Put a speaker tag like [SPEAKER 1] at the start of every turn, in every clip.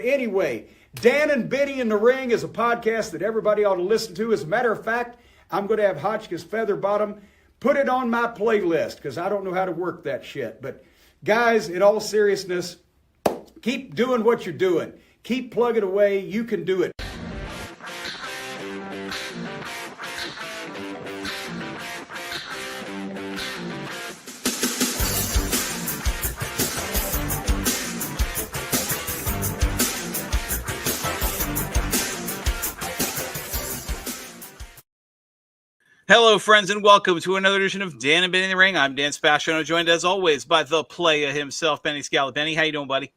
[SPEAKER 1] anyway, Dan and Benny in the Ring is a podcast that everybody ought to listen to. As a matter of fact, I'm going to have Hotchkiss Featherbottom put it on my playlist because I don't know how to work that shit. But guys, in all seriousness, keep doing what you're doing. Keep plugging away. You can do it.
[SPEAKER 2] Hello, friends, and welcome to another edition of Dan and Benny in the Ring. I'm Dan Spasciano, joined as always by the playa himself, Benny Scala. Benny, how you doing, buddy?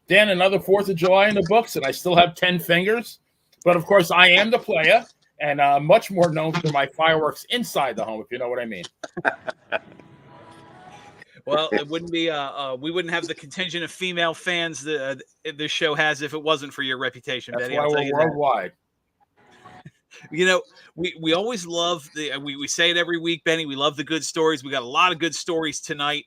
[SPEAKER 3] Dan, another 4th of July in the books, and I still have 10 fingers. But, of course, I am the playa, and much more known for my fireworks inside the home, if you know what I mean.
[SPEAKER 2] Well, it wouldn't be we wouldn't have the contingent of female fans that this show has if it wasn't for your reputation,
[SPEAKER 3] That's
[SPEAKER 2] Benny.
[SPEAKER 3] why we're worldwide.
[SPEAKER 2] You know, we always love we say it every week, Benny. We love the good stories. We got a lot of good stories tonight.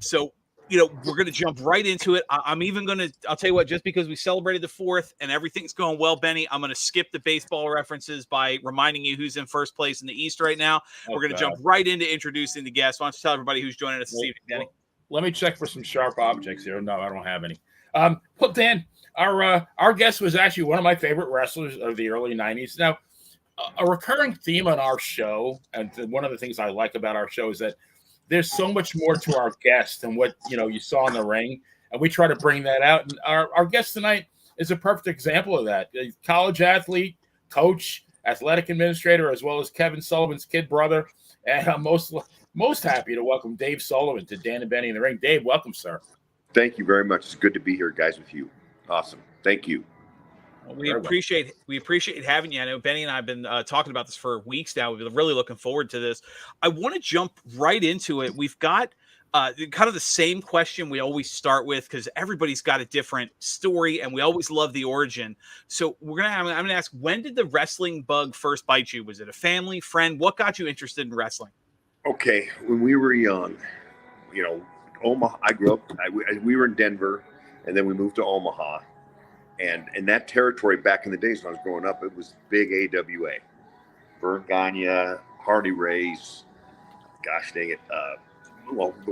[SPEAKER 2] So, you know, we're going to jump right into it. I'm even going to, I'll tell you what, just because we celebrated the 4th and everything's going well, Benny, I'm going to skip the baseball references by reminding you who's in first place in the East right now. Okay. We're going to jump right into introducing the guests. Why don't you tell everybody who's joining us this evening, Benny?
[SPEAKER 3] Let me check for some sharp objects here. No, I don't have any. Well, Dan, our guest was actually one of my favorite wrestlers of the early 90s. Now, a recurring theme on our show, and one of the things I like about our show is that there's so much more to our guest than what you saw in the ring, and we try to bring that out. And our guest tonight is a perfect example of that. A college athlete, coach, athletic administrator, as well as Kevin Sullivan's kid brother. And I'm most happy to welcome Dave Sullivan to Dan and Benny in the Ring. Dave, welcome, sir.
[SPEAKER 4] Thank you very much. It's good to be here, guys, with you. Awesome. Thank you.
[SPEAKER 2] Well, we appreciate having you. I know Benny and I have been talking about this for weeks now. We've been really looking forward to this. I want to jump right into it. We've got kind of the same question we always start with because everybody's got a different story, and we always love the origin. So I'm gonna ask, when did the wrestling bug first bite you? Was it a family, friend? What got you interested in wrestling?
[SPEAKER 4] Okay, when we were young, Omaha. I grew up. We were in Denver, and then we moved to Omaha. And in that territory back in the days when I was growing up, it was big AWA. Vern Gagne, Hardy Race, gosh dang it. A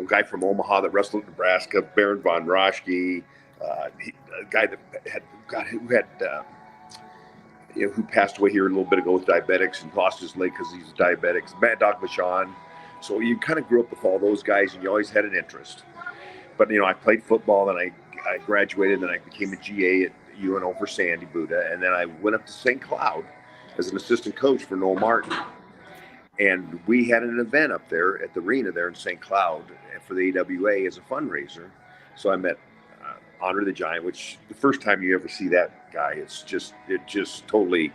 [SPEAKER 4] guy from Omaha that wrestled in Nebraska, Baron von Raschke, a guy that who passed away here a little bit ago with diabetics and lost his leg because he's diabetic. Mad Dog Vachon. So you kind of grew up with all those guys, and you always had an interest. But I played football, and I graduated, and I became a GA at UNO for Sandy Buddha, and then I went up to St. Cloud as an assistant coach for Noel Martin. And we had an event up there at the arena there in St. Cloud for the AWA as a fundraiser. So I met Andre the Giant, which the first time you ever see that guy, it just totally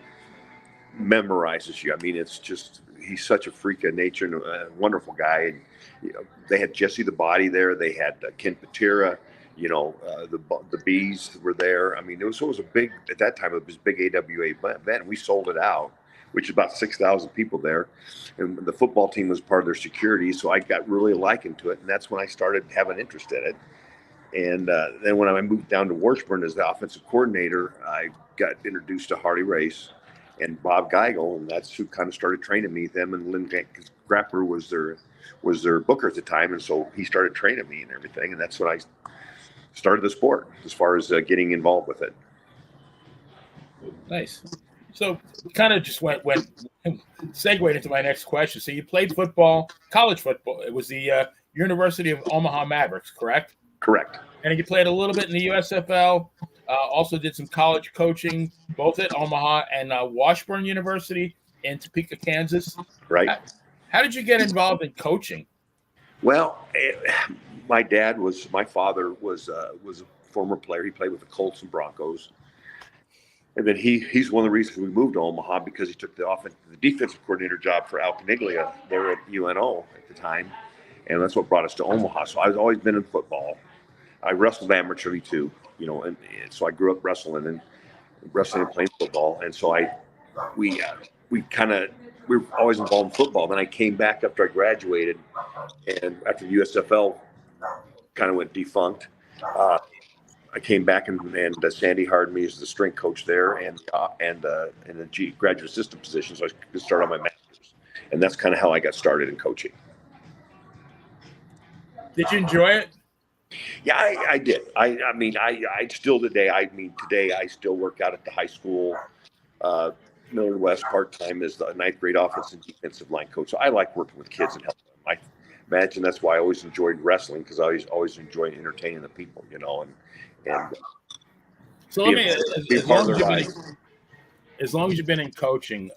[SPEAKER 4] memorizes you. I mean, he's such a freak of nature and a wonderful guy. And they had Jesse the Body there. They had Ken Patera. The Bees were there. I mean, it was a big, at that time, it was a big AWA event. We sold it out, which is about 6,000 people there. And the football team was part of their security. So I got really likened to it. And that's when I started having interest in it. And then when I moved down to Washburn as the offensive coordinator, I got introduced to Hardy Race and Bob Geigel. And that's who kind of started training me. Them and Lynn Grappler was their booker at the time. And so he started training me and everything. And that's when I started the sport as far as getting involved with it.
[SPEAKER 3] Nice. So kind of just went segued into my next question. So you played football, college football. It was the University of Omaha Mavericks, correct?
[SPEAKER 4] Correct.
[SPEAKER 3] And you played a little bit in the USFL. Also did some college coaching, both at Omaha and Washburn University in Topeka, Kansas.
[SPEAKER 4] Right.
[SPEAKER 3] How did you get involved in coaching?
[SPEAKER 4] Well, my father was a former player. He played with the Colts and Broncos. And then he's one of the reasons we moved to Omaha, because he took the defensive coordinator job for Al Caniglia there at UNO at the time. And that's what brought us to Omaha. So I've always been in football. I wrestled amateurly too, and so I grew up wrestling and playing football. And so we were always involved in football. Then I came back after I graduated, and after the USFL kind of went defunct, I came back and Sandy hired me as the strength coach there and in the graduate assistant position, so I could start on my master's, and that's kind of how I got started in coaching.
[SPEAKER 3] Did you enjoy it?
[SPEAKER 4] Yeah, I did. I mean, I still today. I mean, today I still work out at the high school. Miller West part time as the ninth grade offensive and defensive line coach. So I like working with kids and helping them. I imagine that's why I always enjoyed wrestling, because I always enjoyed entertaining the people, you know, and
[SPEAKER 3] so let me, as long as you've been in coaching,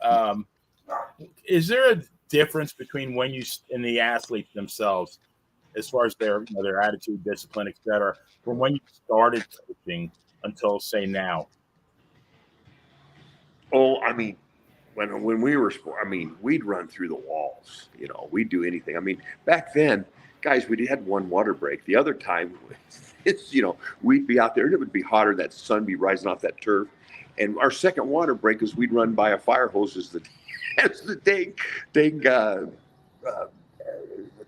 [SPEAKER 3] is there a difference between when you and the athletes themselves, as far as their attitude, discipline, etc., from when you started coaching until say now?
[SPEAKER 4] Oh, I mean, when we were, I mean, we'd run through the walls. You know, we'd do anything. I mean, back then, guys, we had one water break. The other time, it's, you know, we'd be out there and it would be hotter. That sun be rising off that turf. And our second water break is we'd run by a fire hose as the dang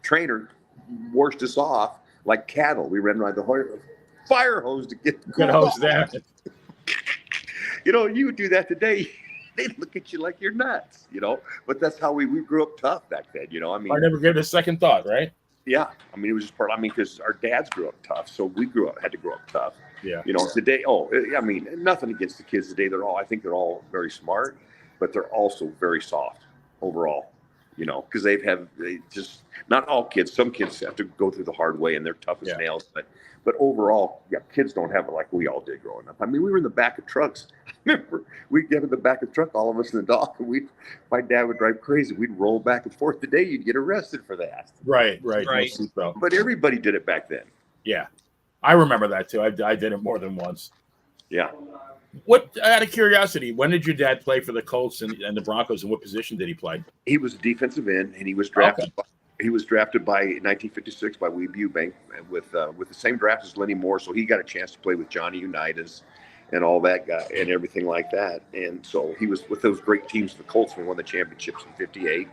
[SPEAKER 4] trainer washed us off like cattle. We ran by the fire hose to get the
[SPEAKER 3] good hose there.
[SPEAKER 4] You know, you would do that today, they'd look at you like you're nuts, you know. But that's how we grew up tough back then, you know. I mean,
[SPEAKER 3] I never gave it a second thought, right?
[SPEAKER 4] Yeah, I mean, it was just part. I mean, because our dads grew up tough, so we had to grow up tough.
[SPEAKER 3] Yeah.
[SPEAKER 4] You know, today. Oh, I mean, nothing against the kids today. I think they're all very smart, but they're also very soft overall. You know, because they just not all kids. Some kids have to go through the hard way, and they're tough as nails. But overall, yeah, kids don't have it like we all did growing up. I mean, we were in the back of trucks. I remember we'd get in the back of the truck, all of us in the dock, and my dad would drive crazy. We'd roll back and forth. Today, you'd get arrested for that.
[SPEAKER 3] Right.
[SPEAKER 4] No, but everybody did it back then.
[SPEAKER 3] Yeah, I remember that too. I did it more than once.
[SPEAKER 4] Yeah.
[SPEAKER 3] What, out of curiosity, when did your dad play for the Colts and the Broncos, and what position did he play?
[SPEAKER 4] He was a defensive end, and he was drafted. Okay. He was drafted by 1956 by Weeb Eubank with the same draft as Lenny Moore, so he got a chance to play with Johnny Unitas and all that guy and everything like that. And so he was with those great teams. The Colts, we won the championships in '58,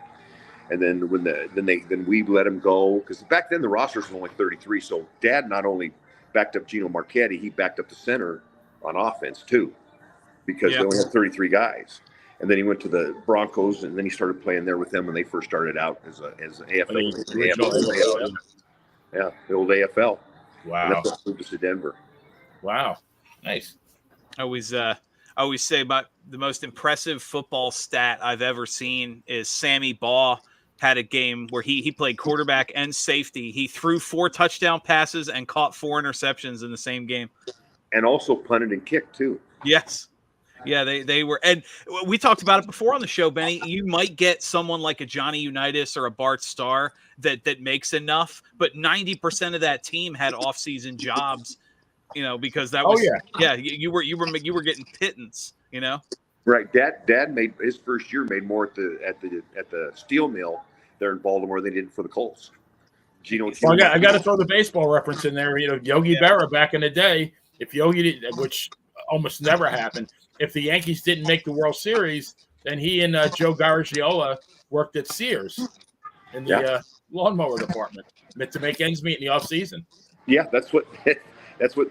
[SPEAKER 4] and then then Weeb let him go, because back then the rosters were only 33. So Dad not only backed up Gino Marchetti, he backed up the center on offense too, because they only had 33 guys. And then he went to the Broncos, and then he started playing there with them when they first started out as AFL. Yeah, the old AFL.
[SPEAKER 3] Wow.
[SPEAKER 4] And that's what moved us to Denver.
[SPEAKER 3] Wow. Nice.
[SPEAKER 2] I always say about the most impressive football stat I've ever seen is Sammy Baugh had a game where he played quarterback and safety. He threw 4 touchdown passes and caught 4 interceptions in the same game.
[SPEAKER 4] And also punted and kicked too.
[SPEAKER 2] Yes. Yeah, they were, and we talked about it before on the show, Benny. You might get someone like a Johnny Unitas or a Bart Starr that makes enough, but 90% of that team had off-season jobs, you know, because that was you were getting pittance, you know.
[SPEAKER 4] Right. Dad made his first year made more at the steel mill there in Baltimore than they did for the Colts. Gino.
[SPEAKER 3] Well, I got to throw the baseball reference in there. You know, Yogi Berra back in the day. If Yogi did, which almost never happened. If the Yankees didn't make the World Series, then he and Joe Garagiola worked at Sears in the lawnmower department to make ends meet in the off season.
[SPEAKER 4] Yeah, that's what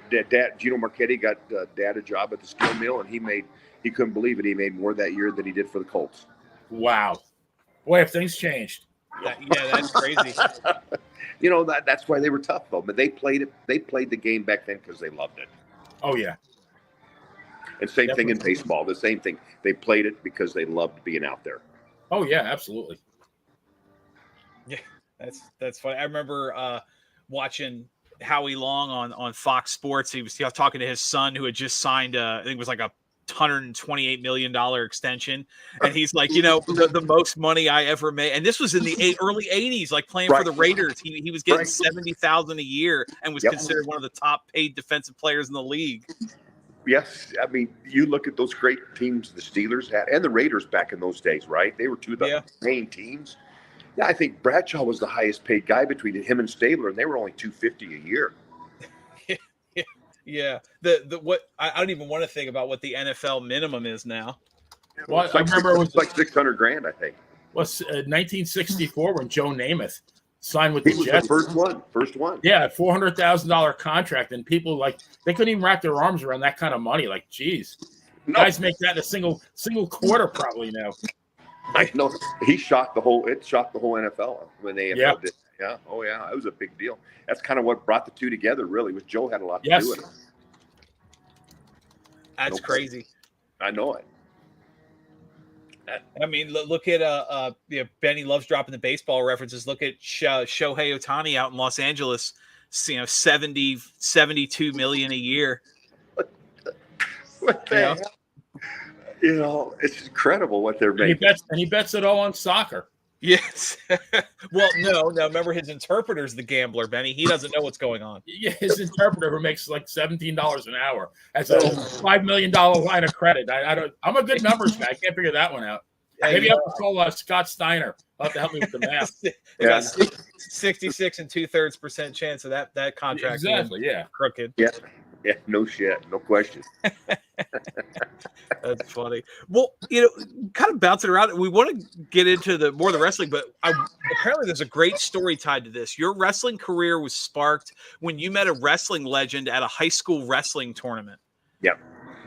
[SPEAKER 4] Dad Gino Marchetti got Dad a job at the steel mill, and he couldn't believe it. He made more that year than he did for the Colts.
[SPEAKER 3] Wow, boy, if things changed.
[SPEAKER 2] Yeah, that's crazy.
[SPEAKER 4] You know, that's why they were tough though. But they played the game back then because they loved it.
[SPEAKER 3] Oh yeah.
[SPEAKER 4] And same thing in baseball. The same thing. They played it because they loved being out there.
[SPEAKER 3] Oh yeah, absolutely.
[SPEAKER 2] Yeah, that's funny. I remember watching Howie Long on Fox Sports. He was talking to his son who had just signed I think it was like a $128 million extension, and he's like, you know, the most money I ever made, and this was in the early '80s, like playing for the Raiders. He was getting $70,000 a year and was considered one of the top paid defensive players in the league.
[SPEAKER 4] Yes, I mean, you look at those great teams the Steelers had and the Raiders back in those days, right? They were two of the main teams. Yeah, I think Bradshaw was the highest paid guy between him and Stabler, and they were only $250 a year.
[SPEAKER 2] Yeah. What I don't even want to think about what the NFL minimum is now.
[SPEAKER 3] Well, I remember it was
[SPEAKER 4] like $600,000, I think.
[SPEAKER 3] Was 1964 when Joe Namath signed with
[SPEAKER 4] He
[SPEAKER 3] the
[SPEAKER 4] was
[SPEAKER 3] Jets.
[SPEAKER 4] the first one.
[SPEAKER 3] Yeah, $400,000 contract, and people they couldn't even wrap their arms around that kind of money. Like, geez, guys make that in a single quarter probably now.
[SPEAKER 4] I know. It shocked the whole NFL when they
[SPEAKER 3] Yeah.
[SPEAKER 4] did. Yeah. Oh yeah, it was a big deal. That's kind of what brought the two together. Really, was Joe had a lot to do with it.
[SPEAKER 2] That's crazy.
[SPEAKER 4] I know it.
[SPEAKER 2] I mean, look at Benny loves dropping the baseball references. Look at Shohei Ohtani out in Los Angeles. 72 million a year.
[SPEAKER 4] What the hell? You know, it's incredible what they're making.
[SPEAKER 3] And he bets it all on soccer.
[SPEAKER 2] Yes. Well, no. Remember, his interpreter's the gambler, Benny. He doesn't know what's going on.
[SPEAKER 3] Yeah, his interpreter who makes like $17 an hour has a $5 million line of credit. I'm a good numbers guy. I can't figure that one out. Maybe I have to call Scott Steiner. He'll have to help me with the math.
[SPEAKER 2] Yeah. 66 and 2/3% chance of that contract.
[SPEAKER 3] Exactly. Yeah.
[SPEAKER 2] Crooked.
[SPEAKER 4] Yeah. Yeah. No shit. No question.
[SPEAKER 2] That's funny. Well, kind of bouncing around. We want to get into more of the wrestling, but apparently there's a great story tied to this. Your wrestling career was sparked when you met a wrestling legend at a high school wrestling tournament.
[SPEAKER 4] Yeah.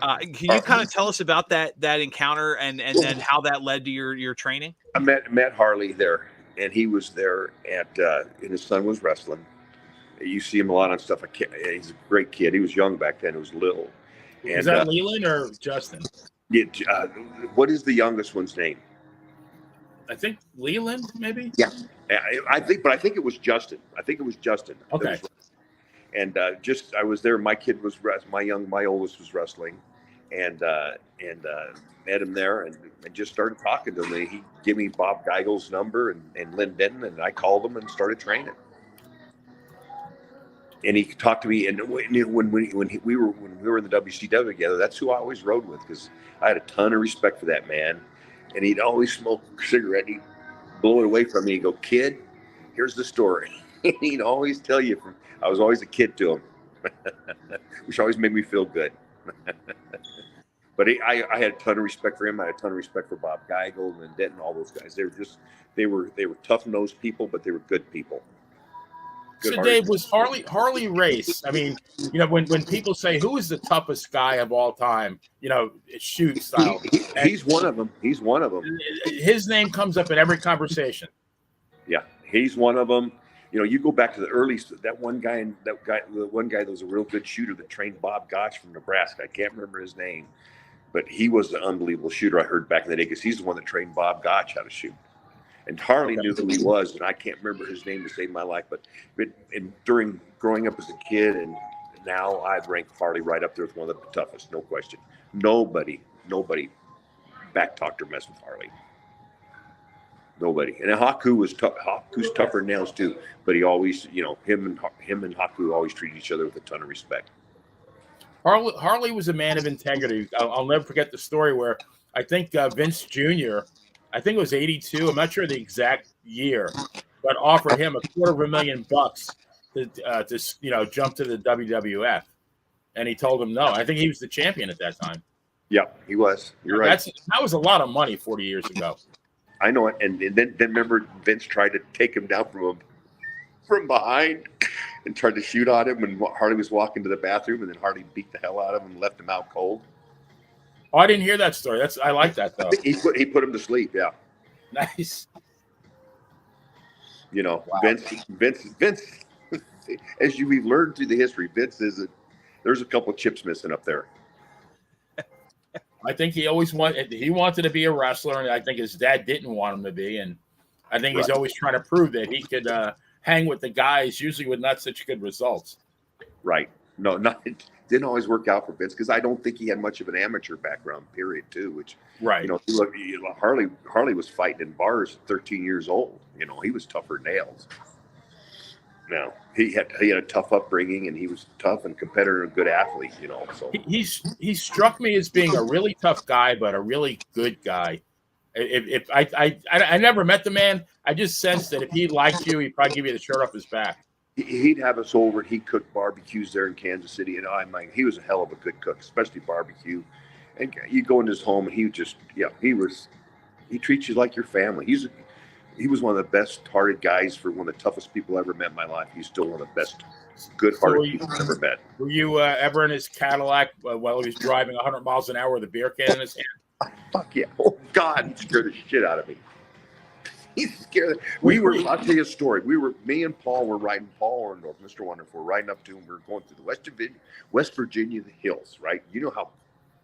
[SPEAKER 2] Can you kind of tell us about that encounter and then how that led to your training?
[SPEAKER 4] I met Harley there, and he was there and his son was wrestling. You see him a lot on stuff. He's a great kid. He was young back then. He was little. And,
[SPEAKER 3] is that Leland or Justin?
[SPEAKER 4] What is the youngest one's name?
[SPEAKER 3] I think Leland, maybe.
[SPEAKER 4] Yeah, I think it was Justin. Okay. And I was there. My kid was my oldest was wrestling, and met him there and just started talking to him. He gave me Bob Geigel's number and Lynn Denton, and I called him and started training. And he talked to me, and when we were in the WCW together, that's who I always rode with because I had a ton of respect for that man. And he'd always smoke a cigarette, and he'd blow it away from me. He'd go, "Kid, here's the story." He'd always tell you. I was always a kid to him, which always made me feel good. But I had a ton of respect for him. I had a ton of respect for Bob Geigel and Denton, all those guys. They were tough-nosed people, but they were good people.
[SPEAKER 3] So Dave, was Harley Race? I mean, when people say who is the toughest guy of all time, shoot style.
[SPEAKER 4] He's one of them.
[SPEAKER 3] His name comes up in every conversation.
[SPEAKER 4] Yeah, he's one of them. You go back to the early. The one guy that was a real good shooter that trained Bob Gotch from Nebraska. I can't remember his name, but he was an unbelievable shooter. I heard back in the day because he's the one that trained Bob Gotch how to shoot. And Harley knew who he was, and I can't remember his name to save my life. But during growing up as a kid, and now I'd rank Harley right up there with one of the toughest, no question. Nobody backtalked or messed with Harley. Nobody. And Haku was tough. Haku's tougher than nails too, but he always, him and Haku always treated each other with a ton of respect.
[SPEAKER 3] Harley was a man of integrity. I'll never forget the story where I think Vince Jr. I think it was 82. I'm not sure the exact year, but offered him $250,000 to jump to the WWF, and he told him no. I think he was the champion at that time.
[SPEAKER 4] Yeah, he was. You're right.
[SPEAKER 3] That was a lot of money 40 years ago.
[SPEAKER 4] I know it. And then remember Vince tried to take him down from behind and tried to shoot on him, and Harley was walking to the bathroom, and then Harley beat the hell out of him and left him out cold.
[SPEAKER 3] Oh, I didn't hear that story. I like that though.
[SPEAKER 4] He put him to sleep. Yeah.
[SPEAKER 3] Nice.
[SPEAKER 4] Wow. Vince. As we've learned through the history, there's a couple of chips missing up there.
[SPEAKER 3] I think he wanted to be a wrestler, and I think his dad didn't want him to be, and I think he's always trying to prove that he could hang with the guys, usually with not such good results.
[SPEAKER 4] Right. No, it didn't always work out for Vince because I don't think he had much of an amateur background, period, too. Which,
[SPEAKER 3] right.
[SPEAKER 4] Harley was fighting in bars at 13 years old. He was tougher than nails. Now he had a tough upbringing, and he was tough and competitor and a good athlete. So
[SPEAKER 3] he struck me as being a really tough guy, but a really good guy. If I never met the man, I just sensed that if he liked you, he'd probably give you the shirt off his back.
[SPEAKER 4] He'd have us over, and he'd cook barbecues there in Kansas City, and he was a hell of a good cook, especially barbecue. And you go in his home, and he treats you like your family. he was one of the best-hearted guys, for one of the toughest people I ever met in my life. He's still one of the best good-hearted people I've ever met.
[SPEAKER 3] Were you ever in his Cadillac while he was driving 100 miles an hour with a beer can in his hand?
[SPEAKER 4] Fuck yeah. Oh, God, he scared the shit out of me. He's scared. I'll tell you a story. Me and Paul were riding, Paul Orndorff, Mr. Wonderful, riding up to him. We were going through the West Virginia hills, right? You know how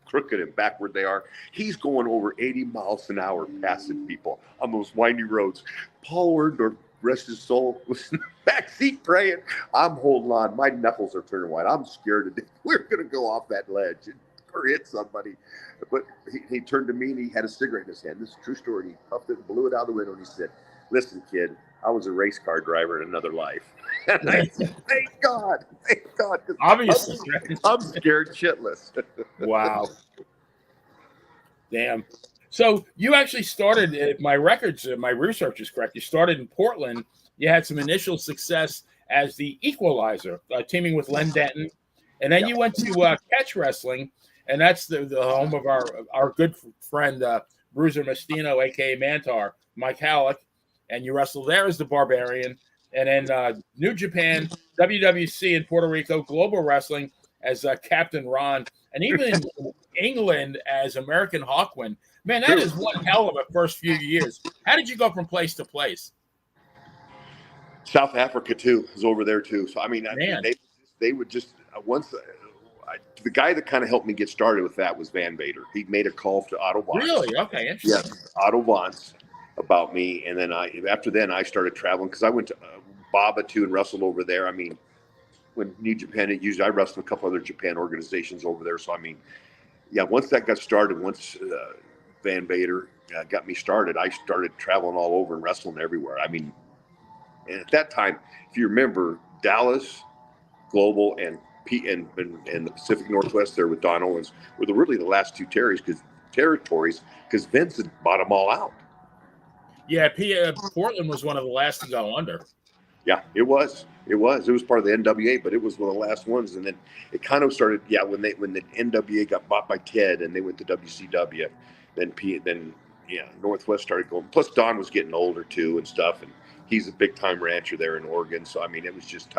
[SPEAKER 4] crooked and backward they are. He's going over 80 miles an hour passing people on those windy roads. Paul Orndorff, rest his soul, was in the back seat praying. I'm holding on. My knuckles are turning white. I'm scared to death. We're going to go off that ledge or hit somebody. But he turned to me and he had a cigarette in his hand. This is a true story. He puffed it and blew it out the window and he said, "Listen, kid, I was a race car driver in another life." And I said, thank God.
[SPEAKER 3] Obviously.
[SPEAKER 4] I'm scared shitless.
[SPEAKER 3] Wow. Damn. So you actually started, if my research is correct, you started in Portland. You had some initial success as the Equalizer, teaming with Len Denton. And then you went to Catch Wrestling, and that's the home of our good friend, Bruiser Mastino, a.k.a. Mantar, Mike Halleck. And you wrestled there as the Barbarian. And then New Japan, WWC in Puerto Rico, Global Wrestling as Captain Ron. And even in England as American Hawkwind. Man, that is one hell of a first few years. How did you go from place to place?
[SPEAKER 4] South Africa, too, is over there, too. So, I mean, they would just once the guy that kind of helped me get started with that was Van Vader. He made a call to Otto Vance.
[SPEAKER 3] Really? Okay, interesting.
[SPEAKER 4] Yeah, Otto Vance about me. And then after I started traveling because I went to Baba, too, and wrestled over there. I mean, when New Japan I wrestled a couple other Japan organizations over there. So, I mean, yeah, once that got started, once Van Vader got me started, I started traveling all over and wrestling everywhere. I mean, and at that time, if you remember, Dallas, Global, and the Pacific Northwest there with Don Owens were really the last two territories because Vince had bought them all out.
[SPEAKER 3] Yeah, Portland was one of the last to go under.
[SPEAKER 4] Yeah, it was. It was part of the NWA, but it was one of the last ones. And then it kind of started. Yeah, when the NWA got bought by Ted and they went to WCW, then Northwest started going. Plus Don was getting older too and stuff, and he's a big time rancher there in Oregon. So I mean, it was just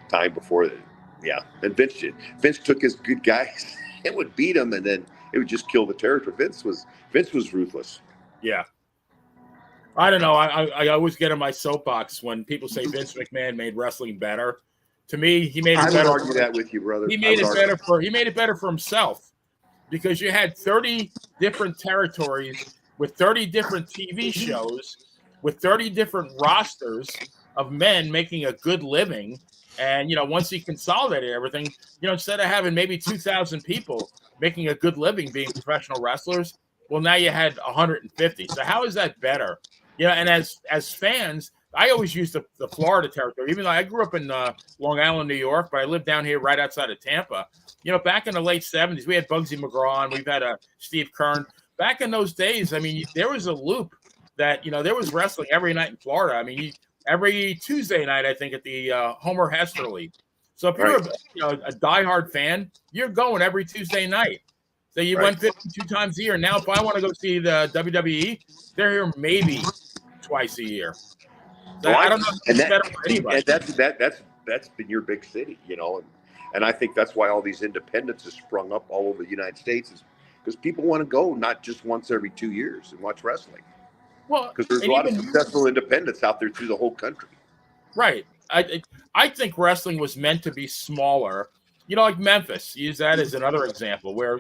[SPEAKER 4] time before that. Yeah, and Vince took his good guys and would beat them, and then it would just kill the territory. Vince was ruthless.
[SPEAKER 3] Yeah. I don't know. I always get in my soapbox when people say Vince McMahon made wrestling better. To me, he made it better.
[SPEAKER 4] I would argue that with you, brother.
[SPEAKER 3] He made it better for himself because you had 30 different territories with 30 different TV shows with 30 different rosters of men making a good living. And, once he consolidated everything, instead of having maybe 2,000 people making a good living being professional wrestlers, well, now you had 150. So how is that better? And as fans, I always use the Florida territory, even though I grew up in Long Island, New York, but I lived down here right outside of Tampa. Back in the late 70s, we had Bugsy McGraw and we've had Steve Kern. Back in those days, I mean, there was a loop that, there was wrestling every night in Florida. I mean, every Tuesday night, I think, at the Homer Hesterly. So if you're a diehard fan, you're going every Tuesday night. So you went 52 times a year. Now, if I want to go see the WWE, they're here maybe twice a year. So I don't know if it's better for anybody.
[SPEAKER 4] And that's been your big city, and I think that's why all these independents have sprung up all over the United States is because people want to go not just once every 2 years and watch wrestling.
[SPEAKER 3] Well,
[SPEAKER 4] because there's a lot of successful independents out there through the whole country.
[SPEAKER 3] Right. I think wrestling was meant to be smaller. Like Memphis. Use that as another example where,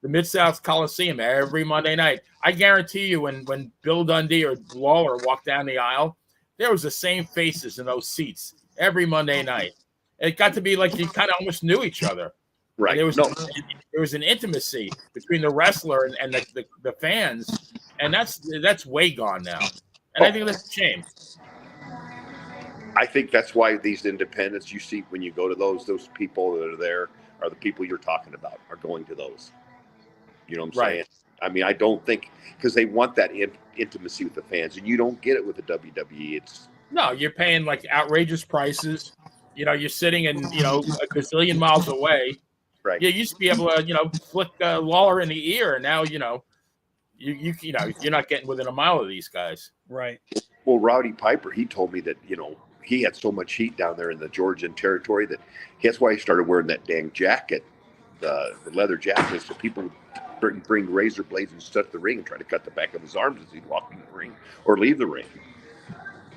[SPEAKER 3] the Mid-South Coliseum every Monday night. I guarantee you when Bill Dundee or Lawler walked down the aisle, there was the same faces in those seats every Monday night. It got to be like you kind of almost knew each other.
[SPEAKER 4] Right.
[SPEAKER 3] There was an intimacy between the wrestler and the fans, and that's way gone now. And I think that's a shame.
[SPEAKER 4] I think that's why these independents you see when you go to those people that are there are the people you're talking about are going to those. You know what I'm saying? I mean, I don't think because they want that intimacy with the fans, and you don't get it with the WWE.
[SPEAKER 3] No, you're paying like outrageous prices. You're sitting in a gazillion miles away.
[SPEAKER 4] Right.
[SPEAKER 3] You used to be able to flick Lawler in the ear, and now you're not getting within a mile of these guys.
[SPEAKER 2] Right.
[SPEAKER 4] Well, Rowdy Piper, he told me that, he had so much heat down there in the Georgian territory that's why he started wearing that dang jacket, the leather jacket, so people would bring razor blades and stuff to the ring and try to cut the back of his arms as he'd walk in the ring or leave the ring.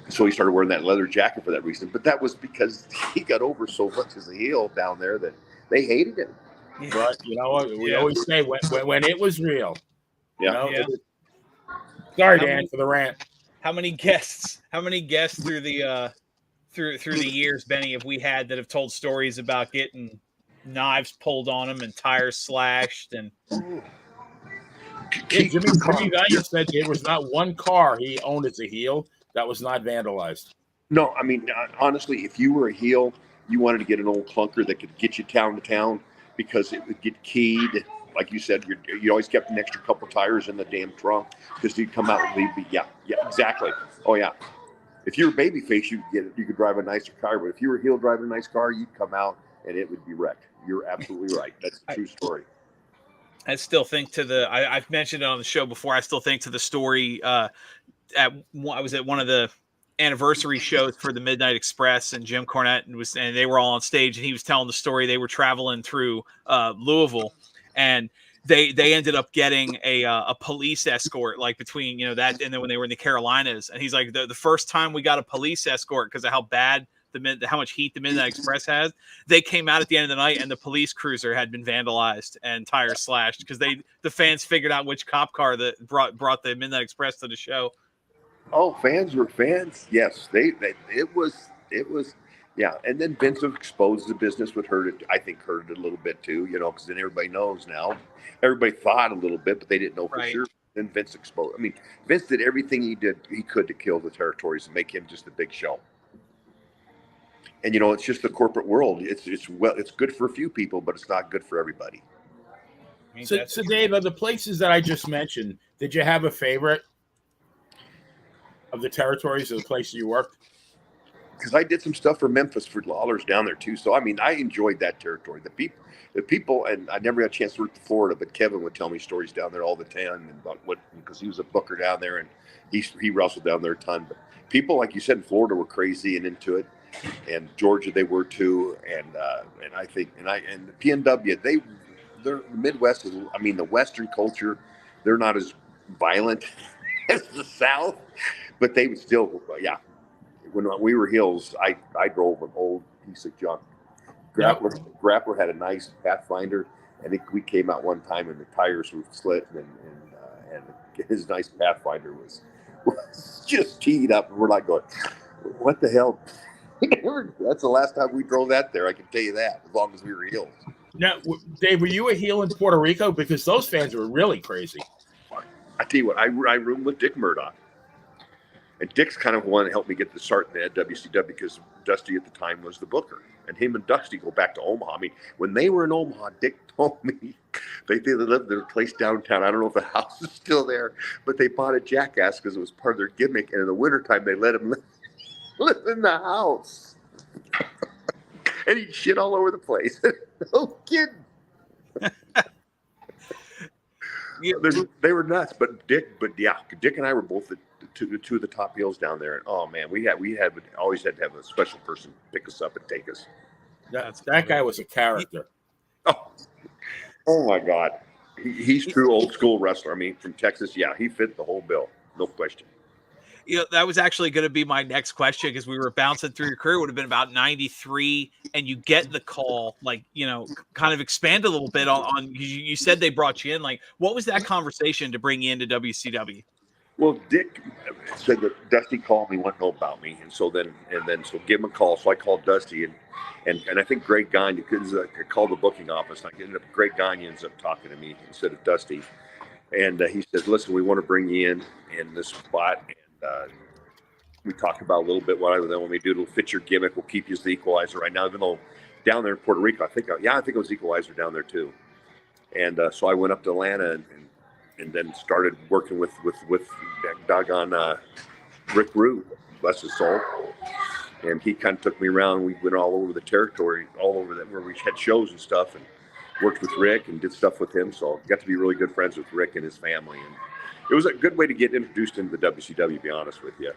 [SPEAKER 4] So he started wearing that leather jacket for that reason. But that was because he got over so much as a heel down there that they hated him.
[SPEAKER 2] Yeah.
[SPEAKER 3] But you know what? We always say when it was real.
[SPEAKER 4] Yeah.
[SPEAKER 3] You know? Sorry, Dan, for the rant.
[SPEAKER 2] How many guests through the through the years, Benny, have we had that have told stories about getting knives pulled on them and tires slashed and
[SPEAKER 3] Jimmy Valiant said there was not one car he owned as a heel that was not vandalized.
[SPEAKER 4] No, I mean, honestly, if you were a heel, you wanted to get an old clunker that could get you town to town because it would get keyed. Like you said, you always kept an extra couple tires in the damn trunk because you'd come out and leave. Yeah, exactly. Oh, yeah. If you were babyface, you could drive a nicer car. But if you were heel driving a nice car, you'd come out and it would be wrecked. You're absolutely right. That's a true story.
[SPEAKER 2] I still think I've mentioned it on the show before. I still think to the story. I was at one of the anniversary shows for the Midnight Express, and Jim Cornette and they were all on stage, and he was telling the story. They were traveling through Louisville, and they ended up getting a police escort, like between that and then when they were in the Carolinas. And he's like, the first time we got a police escort because of how bad how much heat the Midnight Express has, they came out at the end of the night and the police cruiser had been vandalized and tires slashed because the fans figured out which cop car that brought the Midnight Express to the show.
[SPEAKER 4] Oh, fans were fans. Yes, it was. Yeah, and then Vince exposed the business, would hurt it. I think hurt it a little bit too, because then everybody knows now. Everybody thought a little bit, but they didn't know for sure. Then Vince exposed. I mean, Vince did everything he could to kill the territories and make him just a big show. And it's just the corporate world. It's good for a few people, but it's not good for everybody.
[SPEAKER 3] So Dave, of the places that I just mentioned, did you have a favorite of the territories of the places you worked?
[SPEAKER 4] Because I did some stuff for Memphis for Lawler's down there too. So I mean, I enjoyed that territory. The people, and I never had a chance to work to Florida, but Kevin would tell me stories down there all the time and about because he was a booker down there and he wrestled down there a ton. But people, like you said, in Florida were crazy and into it, and Georgia they were too. And I think and the PNW the Midwest is. I mean, the Western culture, they're not as violent as the South, but they would still, yeah. When we were heels, I drove an old piece of junk. Grappler had a nice Pathfinder, and we came out one time and the tires were slit, and his nice Pathfinder was just teed up, and we're like going, what the hell? That's the last time we drove that there, I can tell you that, as long as we were heels.
[SPEAKER 3] Now, Dave, were you a heel in Puerto Rico? Because those fans were really crazy.
[SPEAKER 4] I tell you what, I roomed with Dick Murdoch. And Dick's kind of one that helped me get the start in the WCW because Dusty at the time was the booker. And him and Dusty go back to Omaha. I mean, when they were in Omaha, Dick told me they lived in their place downtown. I don't know if the house is still there, but they bought a jackass because it was part of their gimmick. And in the wintertime, they let him live in the house. And he'd shit all over the place. No kidding. They were nuts. But Dick and I were both two of the top heels down there, and oh man, we always had to have a special person pick us up and take us.
[SPEAKER 3] That guy was a character.
[SPEAKER 4] Oh my God, he's true old school wrestler. I mean, from Texas, yeah, he fit the whole bill, no question.
[SPEAKER 2] That was actually going to be my next question because we were bouncing through your career. It would have been about 93, and you get the call, like, kind of expand a little bit on you said they brought you in. Like, what was that conversation to bring you into WCW?
[SPEAKER 4] Well, Dick said that Dusty called me, wanted to know about me, and so give him a call. So I called Dusty, and I think Greg Gagne, because I called the booking office. And I ended up Greg Gagne ends up talking to me instead of Dusty, and he says, "Listen, we want to bring you in this spot." And we talked about a little bit what I want me to do. It'll fit your gimmick. We'll keep you as the equalizer right now, even though down there in Puerto Rico, I think it was equalizer down there too. And so I went up to Atlanta and then started working with doggone Rick Rude, bless his soul. And he kind of took me around. We went all over the territory, all over that where we had shows and stuff, and worked with Rick and did stuff with him. So I got to be really good friends with Rick and his family. And it was a good way to get introduced into the WCW, to be honest with you.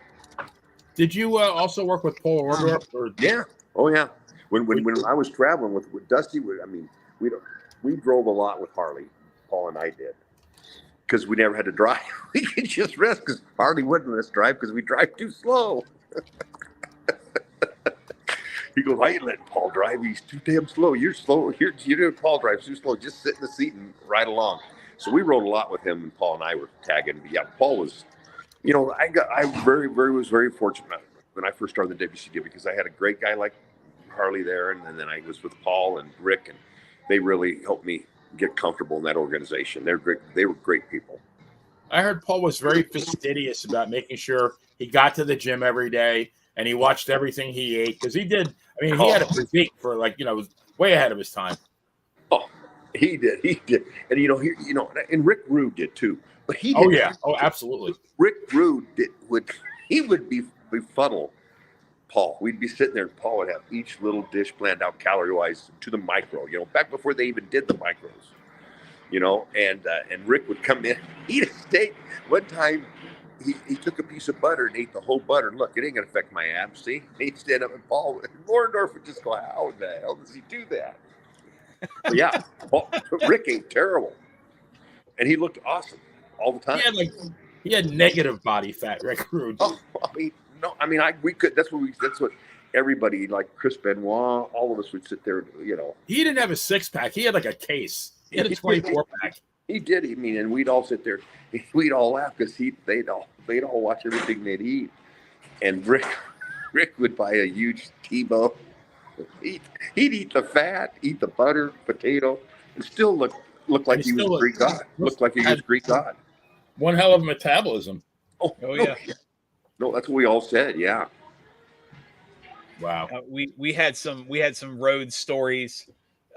[SPEAKER 3] Did you also work with Paul Orndorff?
[SPEAKER 4] Yeah. Oh yeah. When I was traveling with Dusty, we drove a lot with Harley. Paul and I did, because we never had to drive. We could just rest because Harley wouldn't let us drive because we drive too slow. He goes, "I ain't letting Paul drive. He's too damn slow. You're slow. You're doing Paul drives too slow. Just sit in the seat and ride along." So we rode a lot with him, and Paul and I were tagging. Yeah, Paul was, I was very fortunate when I first started the WCW because I had a great guy like Harley there, and then I was with Paul and Rick, and they really helped me get comfortable in that organization. They're great. They were great people.
[SPEAKER 3] I heard Paul was very fastidious about making sure he got to the gym every day and he watched everything he ate, because he did. I mean, he had a physique for was way ahead of his time.
[SPEAKER 4] Oh, he did, and Rick Rude did too. But he did.
[SPEAKER 3] Oh yeah, oh absolutely.
[SPEAKER 4] Rick Rude would befuddle Paul. We'd be sitting there, and Paul would have each little dish planned out calorie-wise to the micro. Back before they even did the micros. And Rick would come in, eat a steak. One time, he took a piece of butter and ate the whole butter. And look, it ain't gonna affect my abs. See, he'd stand up, and Paul Orndorff would just go, "How the hell does he do that?" But yeah, Rick ate terrible, and he looked awesome all the time.
[SPEAKER 3] He had negative body fat, Rick Rude.
[SPEAKER 4] Oh, we could. That's what everybody, like Chris Benoit, all of us would sit there.
[SPEAKER 3] He didn't have a 6-pack. He had like a case. He had a 24-pack.
[SPEAKER 4] He did. And we'd all sit there. We'd all laugh because they'd all watch everything they'd eat. And Rick would buy a huge T-bone. He'd eat the fat, eat the butter, potato, and still look like he was Greek god. Looked like he was Greek god.
[SPEAKER 3] One hell of a metabolism.
[SPEAKER 4] Oh yeah. No, that's what we all said. Yeah.
[SPEAKER 3] Wow.
[SPEAKER 2] We had some road stories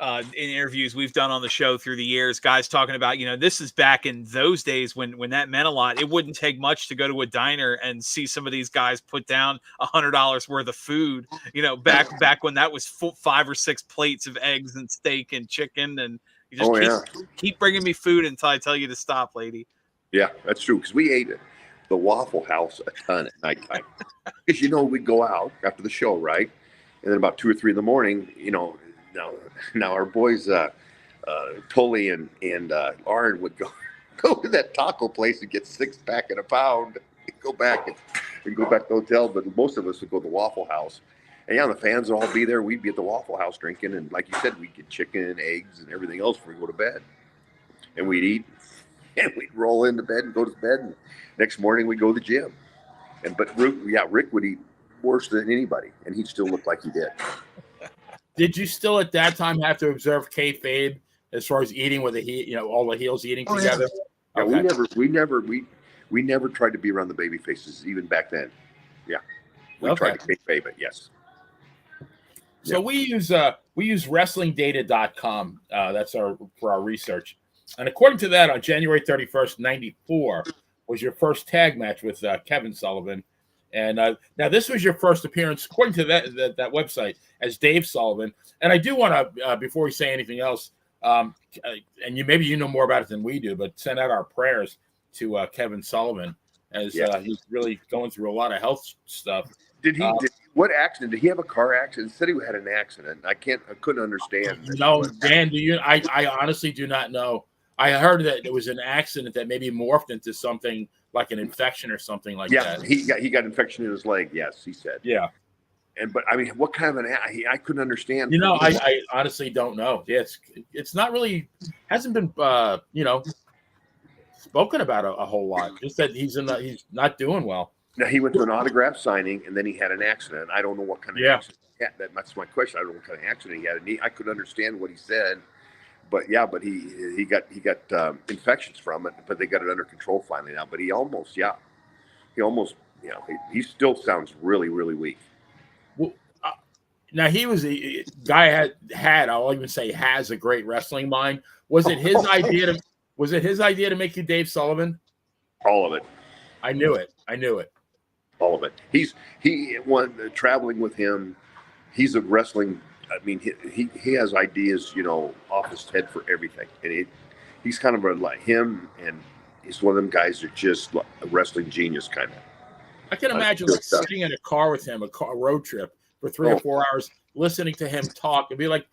[SPEAKER 2] in interviews we've done on the show through the years, guys talking about, this is back in those days when that meant a lot. It wouldn't take much to go to a diner and see some of these guys put down $100 worth of food, back when that was 5 or 6 plates of eggs and steak and chicken. And you just keep bringing me food until I tell you to stop, lady. Yeah,
[SPEAKER 4] that's true. Because we ate at the Waffle House a ton at nighttime. Because, we'd go out after the show, right? And then about 2 or 3 in the morning, now our boys, Tully and Arn would go to that taco place and get 6-pack and a pound, and go back and go back to the hotel. But most of us would go to the Waffle House. And the fans would all be there. We'd be at the Waffle House drinking. And like you said, we'd get chicken and eggs and everything else before we go to bed. And we'd eat. And we'd roll into bed and go to bed. And next morning we'd go to the gym. But Rick would eat worse than anybody. And he'd still look like he did.
[SPEAKER 3] Did you still at that time have to observe kayfabe as far as eating with all the heels eating together?
[SPEAKER 4] Yeah. Okay. We never tried to be around the baby faces even back then. Yeah. We tried to kayfabe it, yes.
[SPEAKER 3] So we use WrestlingData.com. That's for our research. And according to that, on January 31st, 94 was your first tag match with Kevin Sullivan. And now this was your first appearance, according to that website, as Dave Sullivan. And I do want to, before we say anything else, and maybe you know more about it than we do, but send out our prayers to Kevin Sullivan as he's really going through a lot of health stuff.
[SPEAKER 4] What accident? Did he have a car accident? He said he had an accident. I couldn't understand.
[SPEAKER 3] No, Dan, I honestly do not know. I heard that it was an accident that maybe morphed into something like an infection or something like that.
[SPEAKER 4] Yeah, he got infection in his leg. Yes, he said.
[SPEAKER 3] Yeah.
[SPEAKER 4] But I mean, what kind of I couldn't understand.
[SPEAKER 3] I honestly don't know. Yeah, it's not really hasn't been spoken about a whole lot. Just that he's not doing well.
[SPEAKER 4] Now he went to an autograph signing and then he had an accident. I don't know what kind of accident. Yeah, that's my question. I don't know what kind of accident he had. And I could understand what he said. But he got infections from it, but they got it under control finally now. But he still sounds really, really weak.
[SPEAKER 3] Well, now he was a guy I'll even say has a great wrestling mind. Was it his idea to make you Dave Sullivan?
[SPEAKER 4] All of it.
[SPEAKER 3] I knew it.
[SPEAKER 4] All of it. Traveling with him. He's a wrestling. I mean, he has ideas, off his head for everything, and he's kind of like him, and he's one of them guys that just a wrestling genius kind of.
[SPEAKER 3] I can imagine like sitting in a car with him, a road trip for 3 or 4 hours, listening to him talk. It'd be like,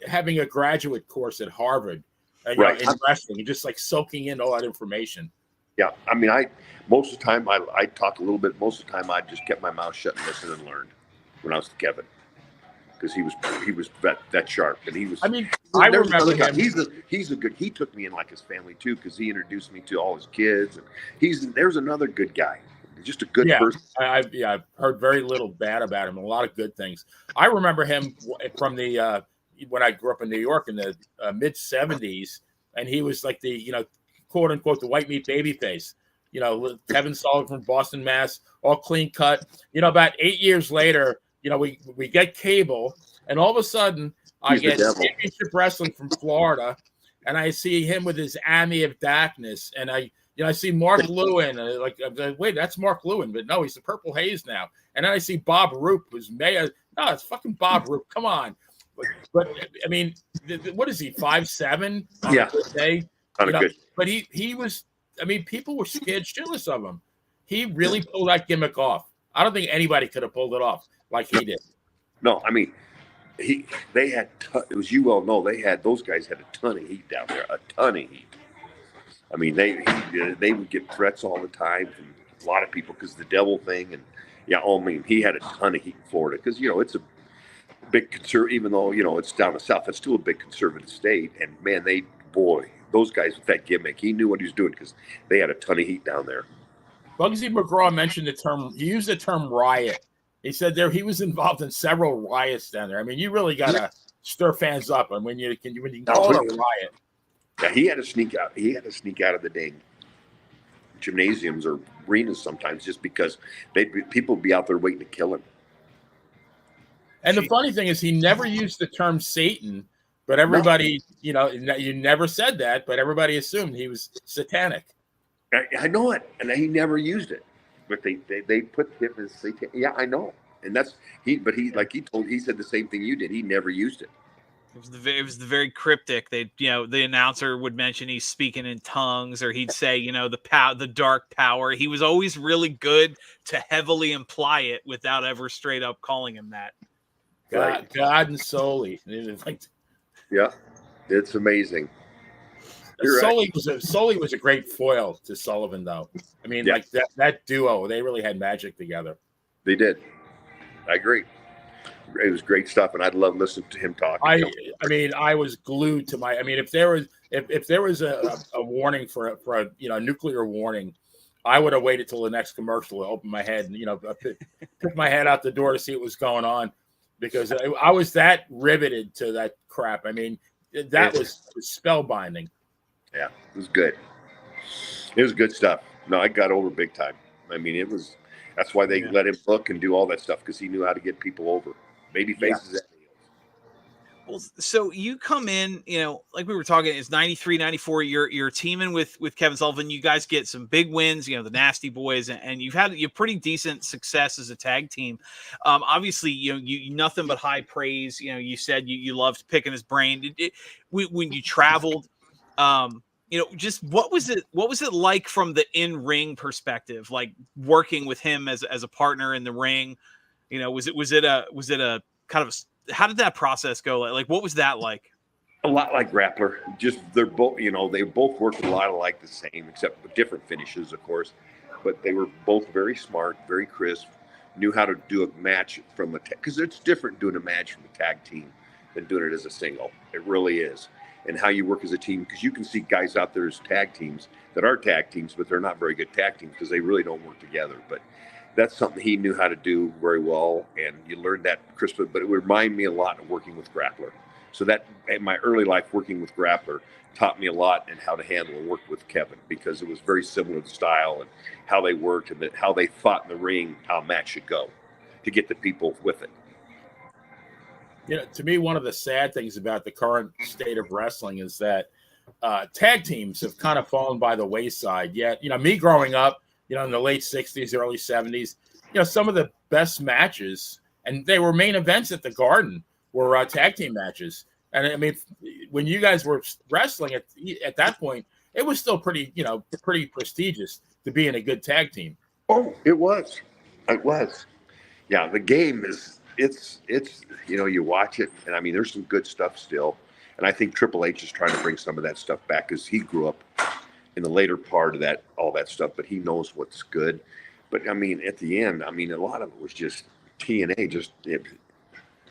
[SPEAKER 3] having a graduate course at Harvard,
[SPEAKER 4] Right.
[SPEAKER 3] in wrestling, and just like soaking in all that information.
[SPEAKER 4] Yeah, I mean, most of the time I talked a little bit. Most of the time I just kept my mouth shut and listened and learned when I was with Kevin, because he was that sharp, and he was.
[SPEAKER 3] I mean, I remember him.
[SPEAKER 4] He's a good. He took me in like his family too, because he introduced me to all his kids, and there's another good guy, just a good person.
[SPEAKER 3] I've heard very little bad about him. A lot of good things. I remember him from the when I grew up in New York in the mid '70s, and he was like the quote unquote the white meat baby face. Kevin Sullivan from Boston, Mass, all clean cut. About 8 years later, we get cable, and all of a sudden I get championship wrestling from Florida, and I see him with his Army of Darkness, and I see Mark Lewin, wait, that's Mark Lewin, but no, he's the Purple Haze now. And then I see Bob Roop, who's mayor. No, it's fucking Bob Roop. Come on. But I mean, what is he, 5'7"?
[SPEAKER 4] Yeah.
[SPEAKER 3] Day?
[SPEAKER 4] Good.
[SPEAKER 3] But he was. I mean, people were scared shitless of him. He really pulled that gimmick off. I don't think anybody could have pulled it off like he did.
[SPEAKER 4] No, I mean, they had, as you well know, those guys had a ton of heat down there, a ton of heat. I mean, they would get threats all the time from a lot of people because the devil thing, and he had a ton of heat in Florida because it's a big conservative, even though it's down the south, it's still a big conservative state. And man, those guys with that gimmick, he knew what he was doing because they had a ton of heat down there.
[SPEAKER 3] Bugsy McGraw mentioned he used the term riot. He said he was involved in several riots down there. I mean, you really got to stir fans up. And when you can call it a riot.
[SPEAKER 4] Yeah, he had to sneak out. He had to sneak out of the dang gymnasiums or arenas sometimes just because people would be out there waiting to kill him.
[SPEAKER 3] And the funny thing is, he never used the term Satan, but everybody, you never said that, but everybody assumed he was satanic.
[SPEAKER 4] I know it, and he never used it, but they put him as Satan. Yeah, I know, and that's he. But he said the same thing you did. He never used it.
[SPEAKER 2] It was the very cryptic. The announcer would mention he's speaking in tongues, or he'd say, the dark power. He was always really good to heavily imply it without ever straight up calling him that.
[SPEAKER 3] God and Soli.
[SPEAKER 4] Yeah, it's amazing.
[SPEAKER 3] Soli was a great foil to Sullivan, though. I mean, like that duo, they really had magic together.
[SPEAKER 4] They did. I agree. It was great stuff, and I'd love listening to him talk.
[SPEAKER 3] I mean, I was glued to my. I mean, if there was a warning for a nuclear warning, I would have waited till the next commercial to open my head and pick my head out the door to see what was going on, because I was that riveted to that crap. I mean, that was spellbinding.
[SPEAKER 4] Yeah, it was good. It was good stuff. No, I got over big time. I mean, that's why they let him book and do all that stuff, because he knew how to get people over. Baby faces.
[SPEAKER 2] Well, so you come in, like we were talking, it's 93, 94. You're teaming with Kevin Sullivan. You guys get some big wins, the Nasty Boys, and you've had pretty decent success as a tag team. Obviously, you nothing but high praise. You said you loved picking his brain. When you traveled, just what was it like from the in-ring perspective, like working with him as a partner in the ring? Was it a kind of how did that process go? Like, what was that like?
[SPEAKER 4] A lot like Grappler. Just they're both, they both worked a lot like the same, except with different finishes, of course. But they were both very smart, very crisp, knew how to do a match from because it's different doing a match from a tag team than doing it as a single. It really is. And how you work as a team, because you can see guys out there as tag teams that are tag teams, but they're not very good tag teams because they really don't work together. But that's something he knew how to do very well, and you learned that crisp. But it would remind me a lot of working with Grappler. So that in my early life, working with Grappler taught me a lot in how to handle and work with Kevin, because it was very similar to style and how they worked and how they fought in the ring, how a match should go to get the people with it.
[SPEAKER 3] To me, one of the sad things about the current state of wrestling is that tag teams have kind of fallen by the wayside. Yet, me growing up, in the late 60s, early 70s, some of the best matches, and they were main events at the Garden, were tag team matches. And I mean, when you guys were wrestling at that point, it was still pretty prestigious to be in a good tag team.
[SPEAKER 4] Oh, it was. It was. Yeah, the game is it's you watch it, and I mean there's some good stuff still, and I think Triple H is trying to bring some of that stuff back because he grew up in the later part of that all that stuff, but he knows what's good. But I mean, at the end, I mean, a lot of it was just TNA,